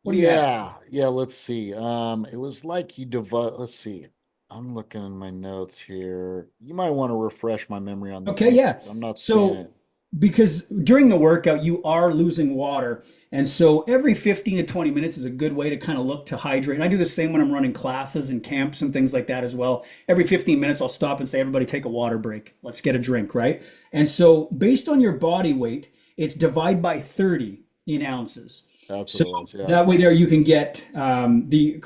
What do you have? Yeah, let's see. It was like you divide, let's see. I'm looking in my notes here. You might want to refresh my memory on this Okay, one yeah. because I'm not seeing So it. because during the workout you are losing water, and so every 15 to 20 minutes is a good way to kind of look to hydrate. And I do the same when I'm running classes and camps and things like that as well. Every 15 minutes I'll stop and say, everybody take a water break, let's get a drink, right? And so based on your body weight, it's divide by 30 in ounces. That's So what it was. Yeah. that way there you can get let's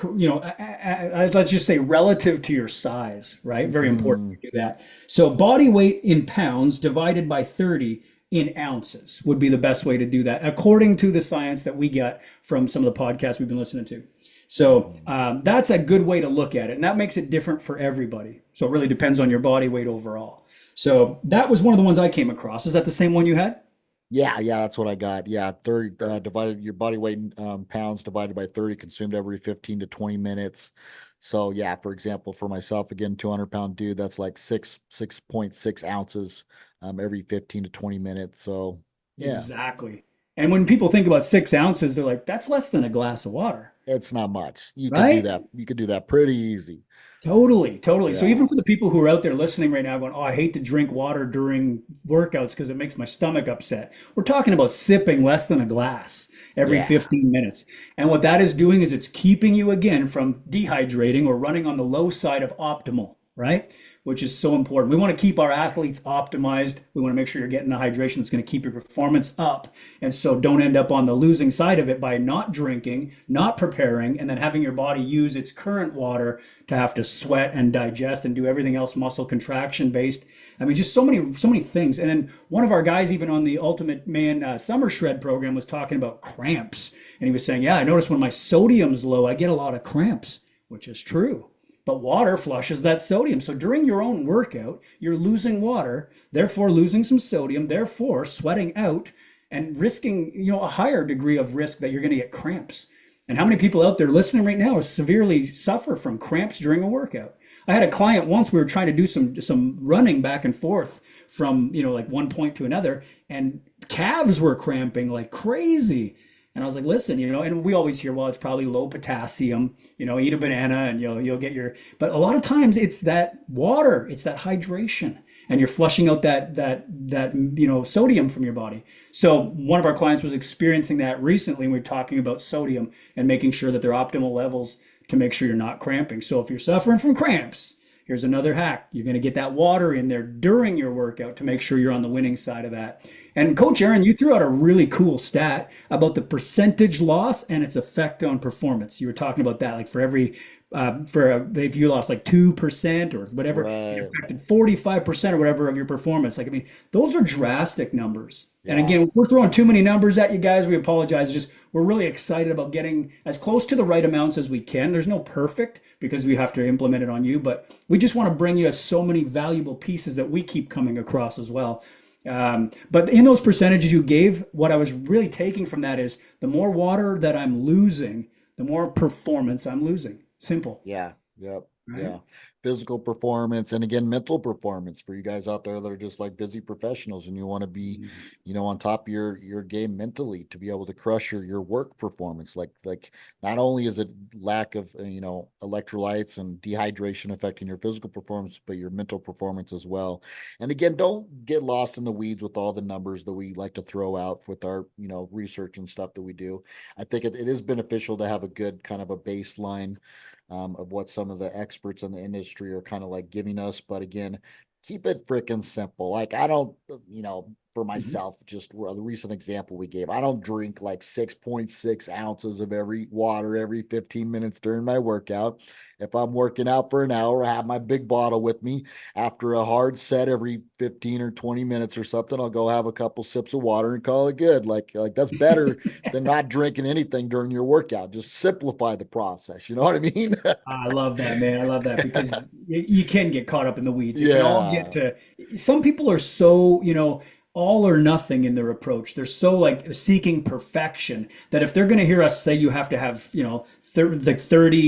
just say relative to your size, right? Very important Mm, to do that. So body weight in pounds divided by 30 in ounces would be the best way to do that, according to the science that we get from some of the podcasts we've been listening to. So that's a good way to look at it. And that makes it different for everybody. So it really depends on your body weight overall. So that was one of the ones I came across. Is that the same one you had? yeah, that's what I got. Yeah, 30 divided your body weight in pounds divided by 30 consumed every 15 to 20 minutes. So yeah, for example, for myself, again, 200-pound dude, that's like 6.6 ounces every 15 to 20 minutes. So yeah, Exactly. And when people think about 6 ounces, they're like, that's less than a glass of water, it's not much. You could do right? that. You could do that pretty easy. Totally, totally. So even Yeah. for the people who are out there listening right now going, oh, I hate to drink water during workouts because it makes my stomach upset. We're talking about sipping less than a glass every Yeah. 15 minutes. And what that is doing is it's keeping you again from dehydrating or running on the low side of optimal, right? Which is so important. We want to keep our athletes optimized. We want to make sure you're getting the hydration that's going to keep your performance up. And so don't end up on the losing side of it by not drinking, not preparing, and then having your body use its current water to have to sweat and digest and do everything else muscle contraction based. I mean, just so many things. And then one of our guys, even on the Ultimate Man Summer Shred program, was talking about cramps. And he was saying, yeah, I notice when my sodium's low, I get a lot of cramps, which is true. But water flushes that sodium. So during your own workout, you're losing water, therefore losing some sodium, therefore sweating out and risking, a higher degree of risk that you're going to get cramps. And how many people out there listening right now severely suffer from cramps during a workout? I had a client once, we were trying to do some running back and forth from, like one point to another, and calves were cramping like crazy. And I was like, listen, and we always hear, well, it's probably low potassium, eat a banana and you'll get but a lot of times it's that water, it's that hydration, and you're flushing out that sodium from your body. So one of our clients was experiencing that recently, and we were talking about sodium and making sure that they're optimal levels to make sure you're not cramping. So if you're suffering from cramps, here's another hack. You're going to get that water in there during your workout to make sure you're on the winning side of that. And Coach Aaron, you threw out a really cool stat about the percentage loss and its effect on performance. You were talking about that, like for every, if you lost like 2% or whatever, it Right. affected 45% or whatever of your performance. Like, I mean, those are drastic numbers. And Yeah. again, if we're throwing too many numbers at you guys, we apologize. Just we're really excited about getting as close to the right amounts as we can. There's no perfect because we have to implement it on you, but we just want to bring you so many valuable pieces that we keep coming across as well. But in those percentages you gave, what I was really taking from that is the more water that I'm losing, the more performance I'm losing. Simple, Yeah. Yep. right? Yeah. Physical performance and again, mental performance for you guys out there that are just like busy professionals and you want to be, on top of your game mentally to be able to crush your work performance. Like not only is it lack of, electrolytes and dehydration affecting your physical performance, but your mental performance as well. And again, don't get lost in the weeds with all the numbers that we like to throw out with our, research and stuff that we do. I think it is beneficial to have a good kind of a baseline of what some of the experts in the industry are kind of like giving us. But again, keep it freaking simple. Like I don't, for Mhm. myself, just the recent example we gave, I don't drink like 6.6 ounces of every water every 15 minutes during my workout. If I'm working out for an hour, I have my big bottle with me. After a hard set every 15 or 20 minutes or something, I'll go have a couple sips of water and call it good. Like that's better than not drinking anything during your workout. Just simplify the process. You know what I mean? I love that, man. I love that because you can get caught up in the weeds. It can all get Yeah. to, some people are so, all or nothing in their approach. They're so like seeking perfection that if they're going to hear us say you have to have, like 30,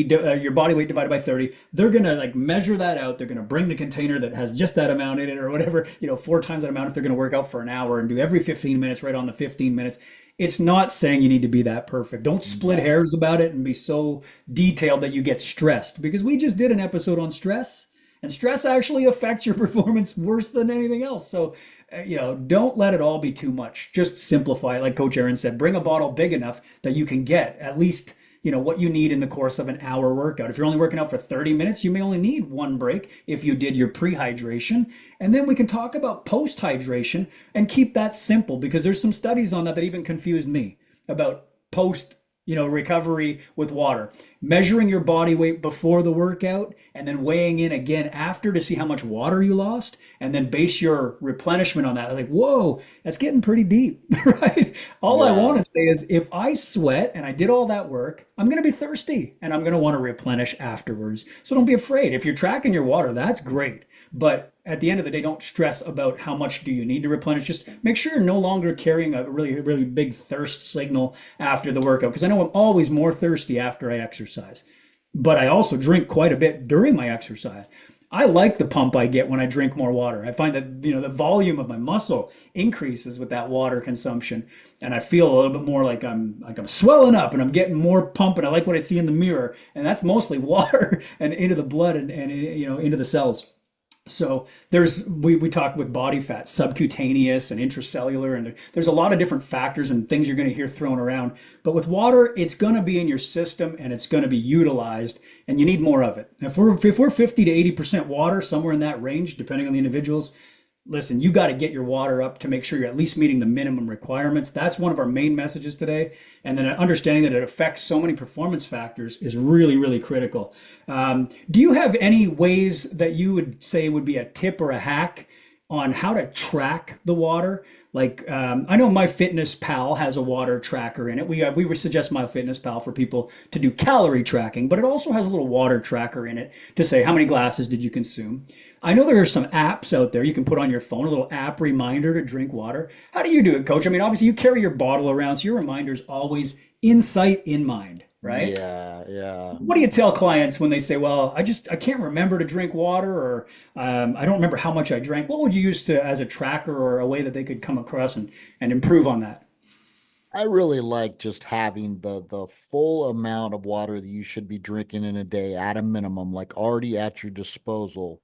your body weight divided by 30, they're going to like measure that out. They're going to bring the container that has just that amount in it or whatever, 4 times that amount if they're going to work out for an hour and do every 15 minutes right on the 15 minutes. It's not saying you need to be that perfect. Don't split No. hairs about it and be so detailed that you get stressed because we just did an episode on stress And stress actually affects your performance worse than anything else. So, don't let it all be too much. Just simplify it. Like Coach Aaron said, bring a bottle big enough that you can get at least what you need in the course of an hour workout. If you're only working out for 30 minutes, you may only need one break if you did your pre-hydration. And then we can talk about post-hydration and keep that simple, because there's some studies on that that even confused me about post recovery with water. Measuring your body weight before the workout and then weighing in again after to see how much water you lost, and then base your replenishment on that. Like, whoa, that's getting pretty deep, right? All I want Yeah. to say is if I sweat and I did all that work, I'm going to be thirsty and I'm going to want to replenish afterwards. So don't be afraid. If you're tracking your water, that's great. But at the end of the day, don't stress about how much do you need to replenish. Just make sure you're no longer carrying a really, really big thirst signal after the workout. Because I know I'm always more thirsty after I exercise, but I also drink quite a bit during my exercise. I like the pump I get when I drink more water. I find that the volume of my muscle increases with that water consumption, and I feel a little bit more like I'm swelling up and I'm getting more pump, and I like what I see in the mirror, and that's mostly water and into the blood and into the cells. So we talk with body fat, subcutaneous and intracellular, and there's a lot of different factors and things you're going to hear thrown around. But with water, it's going to be in your system and it's going to be utilized, and you need more of it. If we're 50 to 80% water, somewhere in that range, depending on the individuals, listen, you got to get your water up to make sure you're at least meeting the minimum requirements. That's one of our main messages today. And then understanding that it affects so many performance factors is really, really critical. Do you have any ways that you would say would be a tip or a hack on how to track the water? Like, I know MyFitnessPal has a water tracker in it. We would suggest MyFitnessPal for people to do calorie tracking, but it also has a little water tracker in it to say how many glasses did you consume. I know there are some apps out there you can put on your phone, a little app reminder to drink water. How do you do it, Coach? I mean, obviously you carry your bottle around, so your reminder's always in sight, in mind, right? Yeah, yeah. What do you tell clients when they say, "Well, I can't remember to drink water," or "I don't remember how much I drank"? What would you use to as a tracker or a way that they could come across and improve on that? I really like just having the full amount of water that you should be drinking in a day at a minimum, like already at your disposal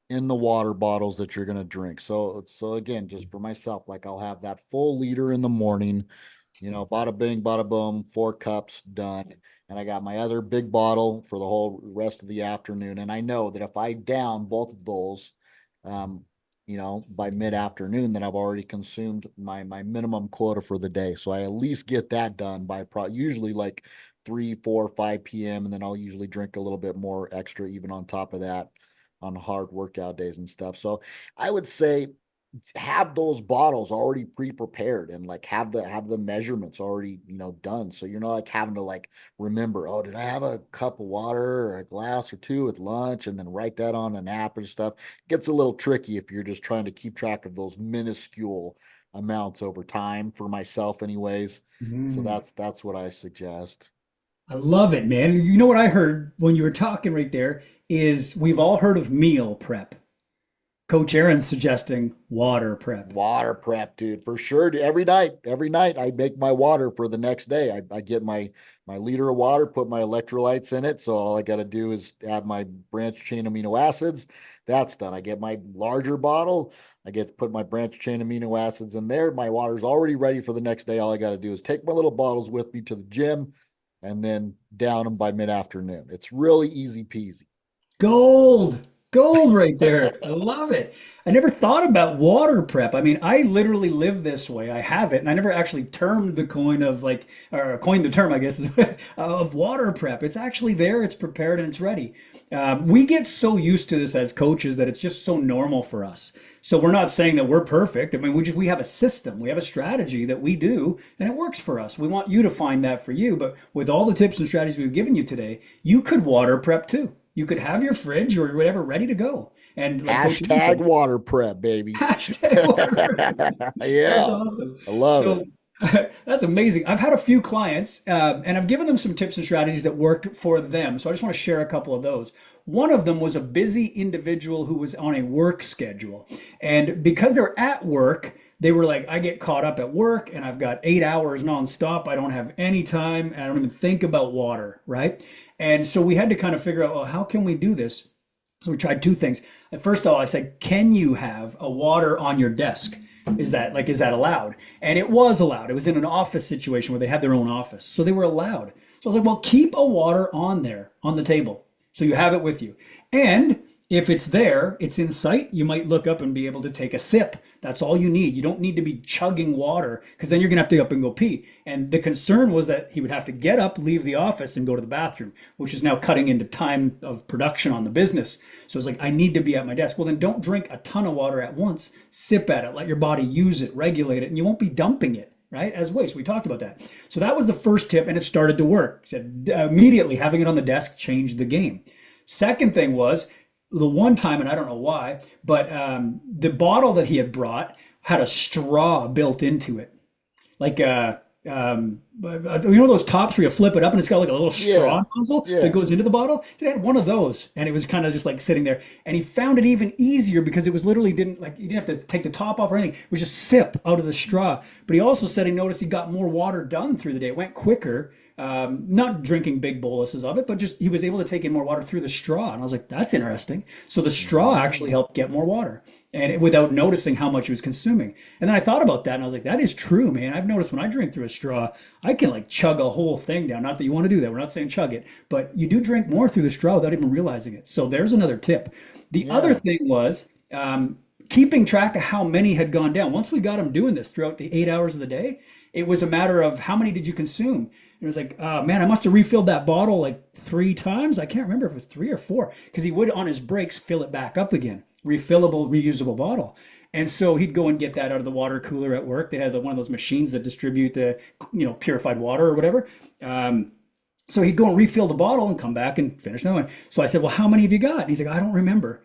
in the water bottles that you're going to drink. So again, just for myself, like I'll have that full liter in the morning, bada bing, bada boom, 4 cups done. And I got my other big bottle for the whole rest of the afternoon. And I know that if I down both of those, um, by mid-afternoon, then I've already consumed my minimum quota for the day. So I at least get that done by usually like 3, 4, 5 p.m. And then I'll usually drink a little bit more extra even on top of that on hard workout days and stuff. So I would say have those bottles already pre-prepared and like have the measurements already done, so you're not like having to like remember, oh, did I have a cup of water or a glass or two at lunch, and then write that on an app and stuff. It gets a little tricky if you're just trying to keep track of those minuscule amounts over time, for myself anyways. So Mm. that's what I suggest. I love it, man. You know what I heard when you were talking right there is we've all heard of meal prep. Coach Aaron's suggesting water prep. Water prep, dude, for sure. Every night I make my water for the next day. I get my liter of water, put my electrolytes in it. So all I got to do is add my branched chain amino acids. That's done. I get my larger bottle. I get to put my branched chain amino acids in there. My water's already ready for the next day. All I got to do is take my little bottles with me to the gym and then down them by mid-afternoon. It's really easy peasy. Gold, gold right there. I love it. I never thought about water prep. I mean, I literally live this way. I have it, and I never actually termed the coin of like, or coined the term, I guess, of water prep. It's actually there, it's prepared, and it's ready. We get so used to this as coaches that it's just so normal for us. So we're not saying that we're perfect. I mean, we have a system, we have a strategy that we do, and it works for us. We want you to find that for you. But with all the tips and strategies we've given you today, you could water prep too. You could have your fridge or whatever ready to go. And like Coach Ian Hashtag said, water prep, baby. hashtag water. That's Yeah, awesome. I love it. So that's amazing. I've had a few clients, and I've given them some tips and strategies that worked for them. So I just want to share a couple of those. One of them was a busy individual who was on a work schedule. And because they're at work, they were like, I get caught up at work and I've got 8 hours nonstop. I don't have any time. I don't even think about water, right? And so we had to kind of figure out, well, how can we do this So we tried two things. First of all, I said, "Can you have a water on your desk? Is that allowed?" And it was allowed. It was in an office situation where they had their own office, so they were allowed. So I was like, "Well, keep a water on there on the table, so you have it with you. And if it's there, it's in sight. You might look up and be able to take a sip. That's all you need. You don't need to be chugging water because then you're going to have to get up and go pee." And the concern was that he would have to get up, leave the office, and go to the bathroom, which is now cutting into time of production on the business. So it's like, I need to be at my desk. Well, then don't drink a ton of water at once. Sip at it. Let your body use it, regulate it, and you won't be dumping it, right, as waste. We talked about that. So that was the first tip, and it started to work. He said immediately having it on the desk changed the game. Second thing was the one time, and I don't know why, but the bottle that he had brought had a straw built into it, like those tops where you flip it up and it's got like a little Yeah. straw nozzle that Yeah. goes into the bottle. So he had one of those, and it was kind of just like sitting there. And he found it even easier because it was literally didn't like you didn't have to take the top off or anything. It was just sip out of the straw. But he also said he noticed he got more water done through the day. It went quicker. Not drinking big boluses of it, but just he was able to take in more water through the straw. And I was like, that's interesting. So the straw actually helped get more water without noticing how much he was consuming. And then I thought about that and I was like, that is true, man. I've noticed when I drink through a straw, I can like chug a whole thing down. Not that you want to do that. We're not saying chug it, but you do drink more through the straw without even realizing it. So there's another tip. The other Yeah. thing was keeping track of how many had gone down. Once we got him doing this throughout the 8 hours of the day, it was a matter of how many did you consume. It was like, man, I must have refilled that bottle like 3 times. I can't remember if it was 3 or 4 because he would on his breaks fill it back up again. Refillable, reusable bottle. And so he'd go and get that out of the water cooler at work. They had one of those machines that distribute the, purified water or whatever. So he'd go and refill the bottle and come back and finish another one. So I said, well, how many have you got? And he's like, I don't remember.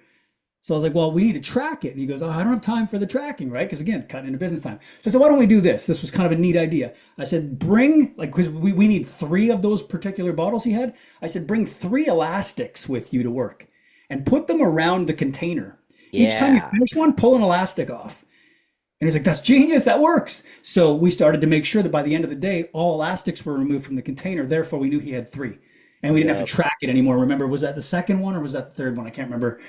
So I was like, well, we need to track it. And he goes, oh, I don't have time for the tracking, right? Because again, cutting into business time. So I said, why don't we do this? This was kind of a neat idea. I said, because we need 3 of those particular bottles he had. I said, bring 3 elastics with you to work and put them around the container. Each time you Yeah. finish one, pull an elastic off. And he's like, that's genius. That works. So we started to make sure that by the end of the day, all elastics were removed from the container. Therefore, we knew he had 3 and we didn't have Yeah. to track it anymore. Remember, was that the second one or was that the third one? I can't remember.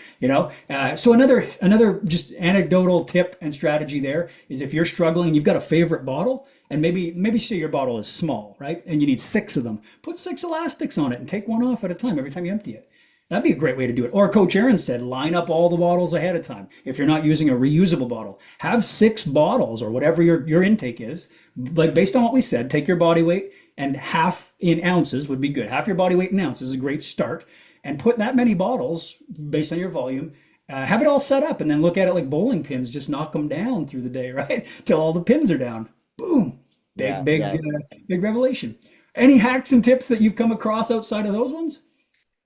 So another just anecdotal tip and strategy there is if you're struggling, you've got a favorite bottle, and maybe say your bottle is small, right? And you need 6 of them. Put 6 elastics on it and take one off at a time every time you empty it. That'd be a great way to do it. Or Coach Aaron said, line up all the bottles ahead of time. If you're not using a reusable bottle, have 6 bottles or whatever your intake is. Like based on what we said, take your body weight and half in ounces would be good. Half your body weight in ounces is a great start. And put that many bottles based on your volume. Have it all set up and then look at it like bowling pins. Just knock them down through the day, right? Till all the pins are down. Boom. Yeah. Big, Yeah. big revelation. Any hacks and tips that you've come across outside of those ones?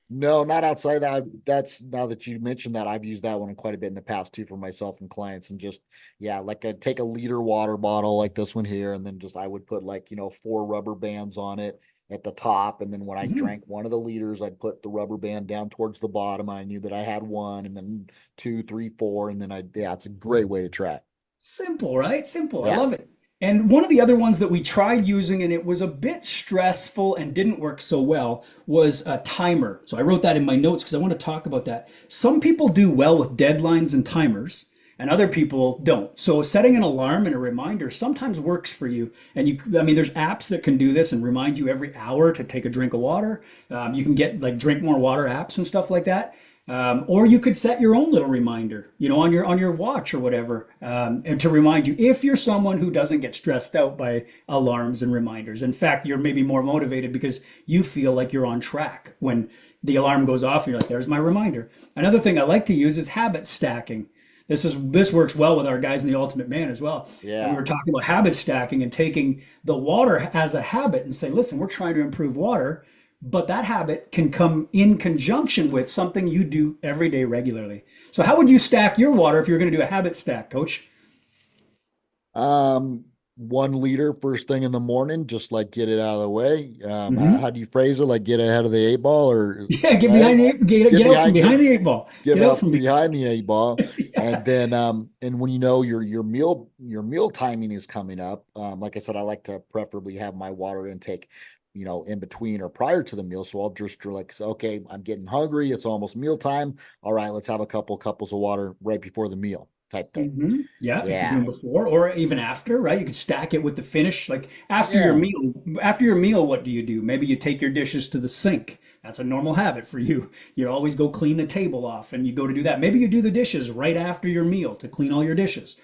No, not outside that. That's now that you mentioned that, I've used that one quite a bit in the past too for myself and clients. And just, yeah, like I'd take a liter water bottle like this one here, and then just I would put like, 4 rubber bands on it at the top. And then when I Mhm. drank one of the liters, I'd put the rubber band down towards the bottom. And I knew that I had one, and then two, three, four. And then yeah, it's a great way to track. Simple, right? Simple. I Yeah. love it. And one of the other ones that we tried using, and it was a bit stressful and didn't work so well, was a timer. So I wrote that in my notes because I want to talk about that. Some people do well with deadlines and timers, and other people don't. So setting an alarm and a reminder sometimes works for you. And there's apps that can do this and remind you every hour to take a drink of water. You can get like drink more water apps and stuff like that. Or you could set your own little reminder, on your watch or whatever, and to remind you if you're someone who doesn't get stressed out by alarms and reminders. In fact, you're maybe more motivated because you feel like you're on track when the alarm goes off. And you're like, "There's my reminder." Another thing I like to use is habit stacking. This works well with our guys in the Ultimate Man as well. And we Yeah. were talking about habit stacking and taking the water as a habit and say, listen, we're trying to improve water, but that habit can come in conjunction with something you do every day regularly. So how would you stack your water if you're going to do a habit stack, Coach? 1 liter first thing in the morning, just like get it out of the way. How Hmm. do you phrase it? Like get ahead of the 8 ball, or Yeah, get right? behind the Get get out from behind, behind the 8 ball. give Get out up from behind. behind the 8 ball. And Yeah. then and when your meal timing is coming up, like I said, I like to preferably have my water intake in between or prior to the meal. So I'll just like, okay, I'm getting hungry. It's almost mealtime. All right, let's have a couple cups of water right before the meal type thing. Yeah, if you're Yeah. doing before or even after, right? You could stack it with the finish. Like Yeah. after your meal, what do? Maybe you take your dishes to the sink. That's a normal habit for you. You always go clean the table off and you go to do that. Maybe you do the dishes right after your meal to clean all your dishes.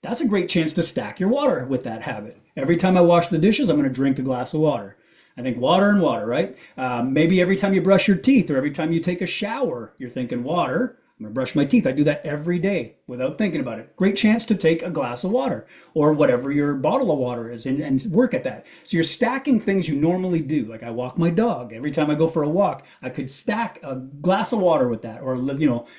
That's a great chance to stack your water with that habit. Every time I wash the dishes, I'm going to drink a glass of water. I think water and water, right? Maybe every time you brush your teeth or every time you take a shower, you're thinking water. I'm going to brush my teeth. I do that every day without thinking about it. Great chance to take a glass of water or whatever your bottle of water is and work at that. So you're stacking things you normally do. Like I walk my dog. Every time I go for a walk, I could stack a glass of water with that or,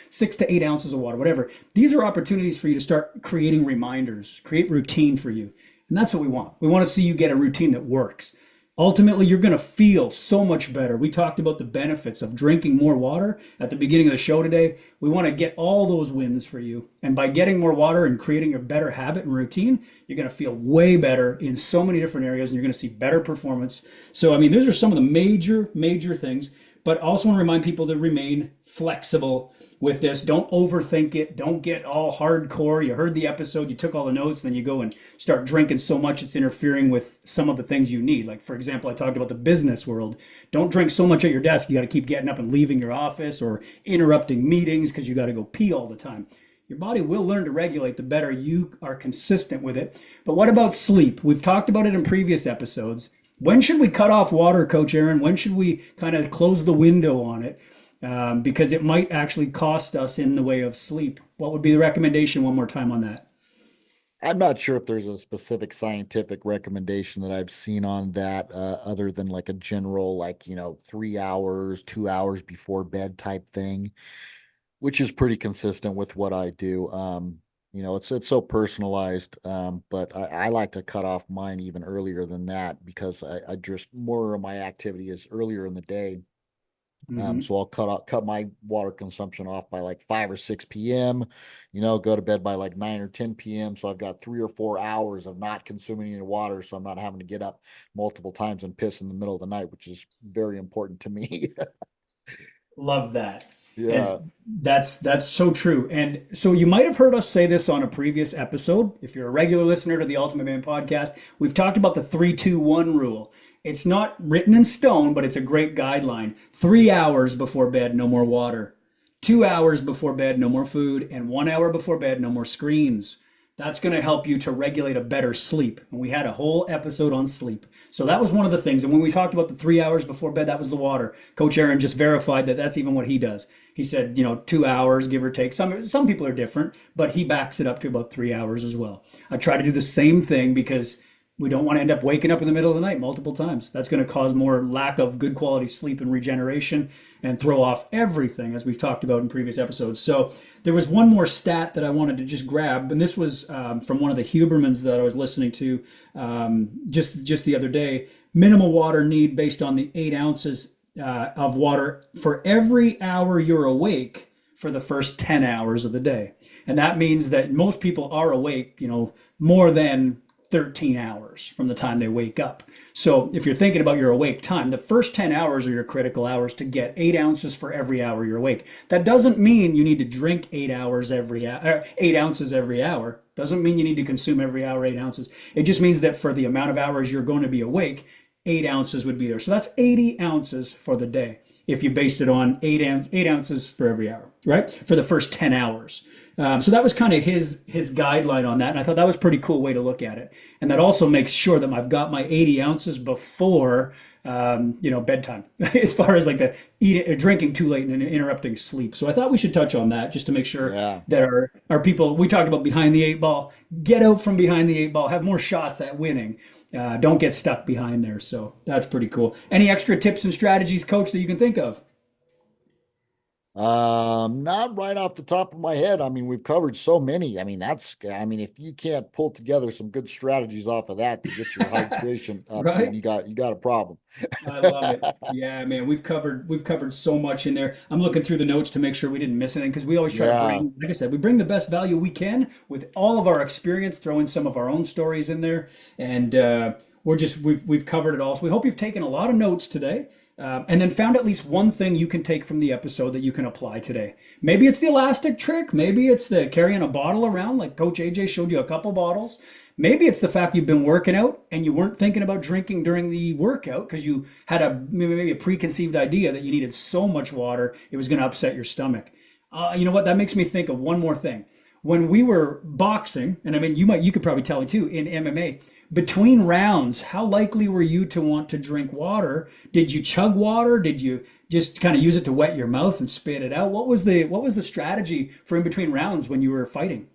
6 to 8 ounces of water, whatever. These are opportunities for you to start creating reminders, create routine for you. And that's what we want. We want to see you get a routine that works. Ultimately, you're going to feel so much better. We talked about the benefits of drinking more water at the beginning of the show today. We want to get all those wins for you. And by getting more water and creating a better habit and routine, you're going to feel way better in so many different areas and you're going to see better performance. So, I mean, those are some of the major things, but also want to remind people to remain flexible with this. Don't overthink it. Don't get all hardcore. You heard the episode, you took all the notes, then you go and start drinking so much it's interfering with some of the things you need. Like, for example, I talked about the business world. Don't drink so much at your desk. You got to keep getting up and leaving your office or interrupting meetings because you got to go pee all the time. Your body will learn to regulate the better you are consistent with it. But what about sleep? We've talked about it in previous episodes. When should we cut off water, Coach Aaron? When should we kind of close the window on it? Because it might actually cost us in the way of sleep. What would be the recommendation one more time on that? I'm not sure if there's a specific scientific recommendation that I've seen on that, other than like a general, like, 3 hours, 2 hours before bed type thing, which is pretty consistent with what I do. It's so personalized, but I like to cut off mine even earlier than that because I just more of my activity is earlier in the day. Hmm. So I'll cut my water consumption off by like 5 or 6 p.m., go to bed by like 9 or 10 p.m. So I've got 3 or 4 hours of not consuming any water. So I'm not having to get up multiple times and piss in the middle of the night, which is very important to me. Love that. And Yeah. that's so true. And so you might have heard us say this on a previous episode. If you're a regular listener to the Ultimate Man podcast, we've talked about the 3-2-1 rule. It's not written in stone, but it's a great guideline. 3 hours before bed, no more water. 2 hours before bed, no more food. And 1 hour before bed, no more screens. That's going to help you to regulate a better sleep. And we had a whole episode on sleep. So that was one of the things. And when we talked about the 3 hours before bed, that was the water. Coach Aaron just verified that that's even what he does. He said, 2 hours, give or take. Some people are different, but he backs it up to about 3 hours as well. I try to do the same thing because we don't want to end up waking up in the middle of the night multiple times. That's going to cause more lack of good quality sleep and regeneration and throw off everything, as we've talked about in previous episodes. So there was one more stat that I wanted to just grab, and this was from one of the Hubermans that I was listening to just the other day. Minimal water need based on the 8 ounces of water for every hour you're awake for the first 10 hours of the day. And that means that most people are awake, more than 13 hours from the time they wake up. So if you're thinking about your awake time, the first 10 hours are your critical hours to get 8 ounces for every hour you're awake. That doesn't mean you need to drink 8 ounces every hour. Doesn't mean you need to consume every hour 8 ounces. It just means that for the amount of hours you're going to be awake, 8 ounces would be there. So that's 80 ounces for the day if you based it on 8 ounces for every hour, right? For the first 10 hours. So that was kind of his guideline on that. And I thought that was a pretty cool way to look at it. And that also makes sure that I've got my 80 ounces before, bedtime, as far as like the drinking too late and interrupting sleep. So I thought we should touch on that just to make sure Yeah. that our people, we talked about behind the eight ball, get out from behind the eight ball, have more shots at winning. Don't get stuck behind there. So that's pretty cool. Any extra tips and strategies, Coach, that you can think of? Not right off the top of my head. I mean, we've covered so many. If you can't pull together some good strategies off of that to get your hydration up, then Right? you got a problem. I love it. Yeah, man, we've covered so much in there. I'm looking through the notes to make sure we didn't miss anything because we always try to Yeah. bring, like I said, we bring the best value we can with all of our experience, throw in some of our own stories in there, and we've covered it all. So we hope you've taken a lot of notes today, and then found at least one thing you can take from the episode that you can apply today. Maybe it's the elastic trick. Maybe it's the carrying a bottle around, like Coach AJ showed you a couple bottles. Maybe it's the fact you've been working out and you weren't thinking about drinking during the workout because you had maybe a preconceived idea that you needed so much water it was going to upset your stomach. You know what? That makes me think of one more thing. When we were boxing, and I mean, you could probably tell me too, in MMA, between rounds, how likely were you to want to drink water? Did you chug water? Did you just kind of use it to wet your mouth and spit it out? What was the strategy for in between rounds when you were fighting?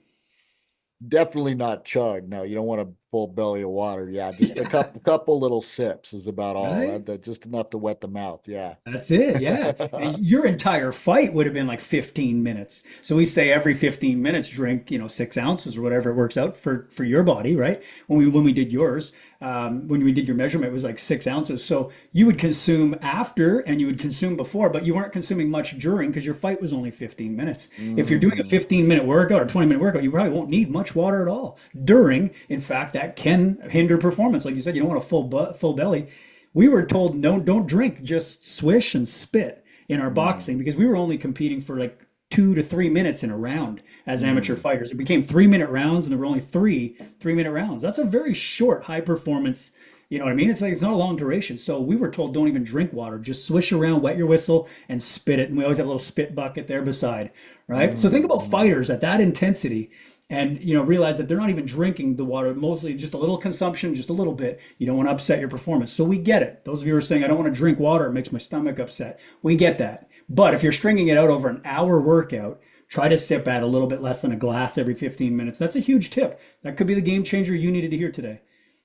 Definitely not chug. No, you don't want a full belly of water. Yeah, just a couple little sips is about all. Right? That just enough to wet the mouth. Yeah. That's it, yeah. And your entire fight would have been like 15 minutes. So we say every 15 minutes drink, 6 ounces or whatever it works out for your body, right? When we did yours, when we did your measurement, it was like 6 ounces. So you would consume after and you would consume before, but you weren't consuming much during because your fight was only 15 minutes. If you're doing a Mm. 15-minute workout or 20-minute workout, you probably won't need much water at all. During, in fact, that can hinder performance. Like you said, you don't want a full belly. We were told no, don't drink, just swish and spit in our Mm. boxing because we were only competing for like 2 to 3 minutes in a round as amateur Mm. fighters. It became 3-minute rounds, and there were only 3 3-minute rounds. That's a very short, high performance. You know what I mean? It's like it's not a long duration. So we were told don't even drink water, just swish around, wet your whistle, and spit it. And we always have a little spit bucket there beside, right? So think about Mm. fighters at that intensity and realize that they're not even drinking the water, mostly just a little consumption, just a little bit. You don't want to upset your performance, so we get it. Those of you who are saying I don't want to drink water, it makes my stomach upset, we get that. But if you're stringing it out over an hour workout, try to sip at a little bit less than a glass every 15 minutes. That's a huge tip. That could be the game changer you needed to hear today.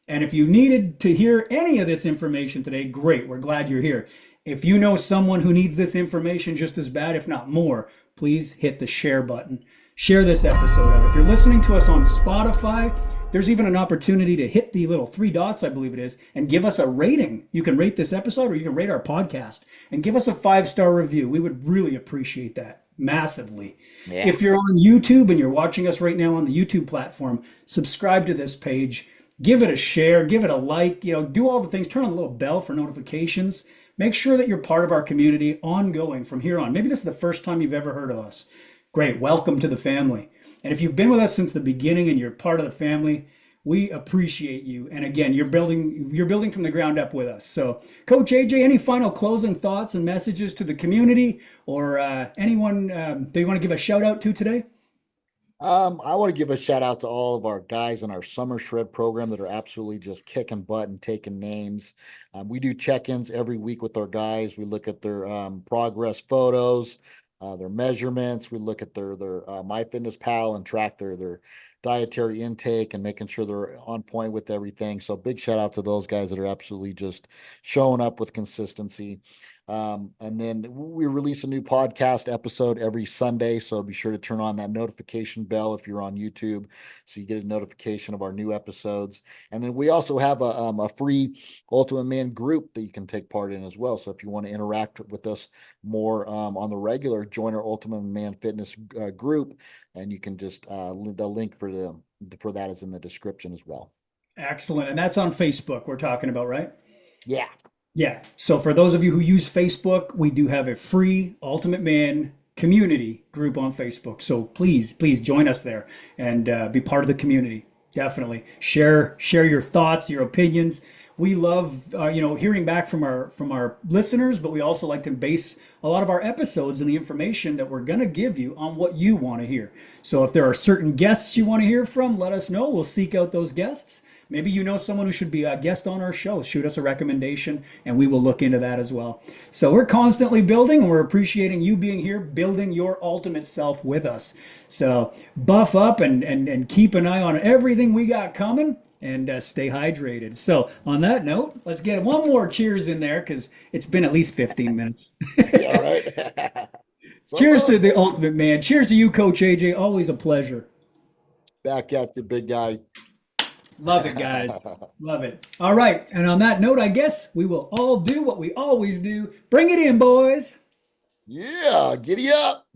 And if you needed to hear any of this information today, great, we're glad you're here. If you know someone who needs this information just as bad, if not more, please hit the share button. Share this episode out. If you're listening to us on Spotify, there's even an opportunity to hit the little three dots, I believe it is, and give us a rating. You can rate this episode or you can rate our podcast and give us a 5-star review. We would really appreciate that massively. Yeah. If you're on YouTube and you're watching us right now on the YouTube platform, subscribe to this page, give it a share, give it a like, do all the things, turn on the little bell for notifications. Make sure that you're part of our community ongoing from here on. Maybe this is the first time you've ever heard of us. Great, welcome to the family. And if you've been with us since the beginning and you're part of the family, we appreciate you. And again, you're building from the ground up with us. So, Coach AJ, any final closing thoughts and messages to the community or anyone that you want to give a shout out to today? I want to give a shout out to all of our guys in our summer shred program that are absolutely just kicking butt and taking names. We do check-ins every week with our guys. We look at their progress photos, their measurements. We look at their MyFitnessPal and track their dietary intake and making sure they're on point with everything. So big shout out to those guys that are absolutely just showing up with consistency. And then we release a new podcast episode every Sunday. So be sure to turn on that notification bell if you're on YouTube, so you get a notification of our new episodes. And then we also have a free Ultimate Man group that you can take part in as well. So if you want to interact with us more on the regular, join our Ultimate Man Fitness group, and you can just the link for that is in the description as well. Excellent. And that's on Facebook we're talking about, right? Yeah. Yeah. So for those of you who use Facebook, we do have a free Ultimate Man community group on Facebook. So please join us there and be part of the community. Definitely share your thoughts, your opinions. We love hearing back from our listeners, but we also like to base a lot of our episodes and the information that we're going to give you on what you want to hear. So if there are certain guests you want to hear from, let us know. We'll seek out those guests. Maybe you know someone who should be a guest on our show. Shoot us a recommendation and we will look into that as well. So we're constantly building and we're appreciating you being here, building your ultimate self with us. So buff up and keep an eye on everything we got coming and stay hydrated. So on that note, let's get one more cheers in there because it's been at least 15 minutes. All right. Cheers to the Ultimate Man. Cheers to you, Coach AJ. Always a pleasure. Back at you, big guy. Love it, guys. Love it. All right. And on that note, I guess we will all do what we always do. Bring it in, boys. Yeah, giddy up.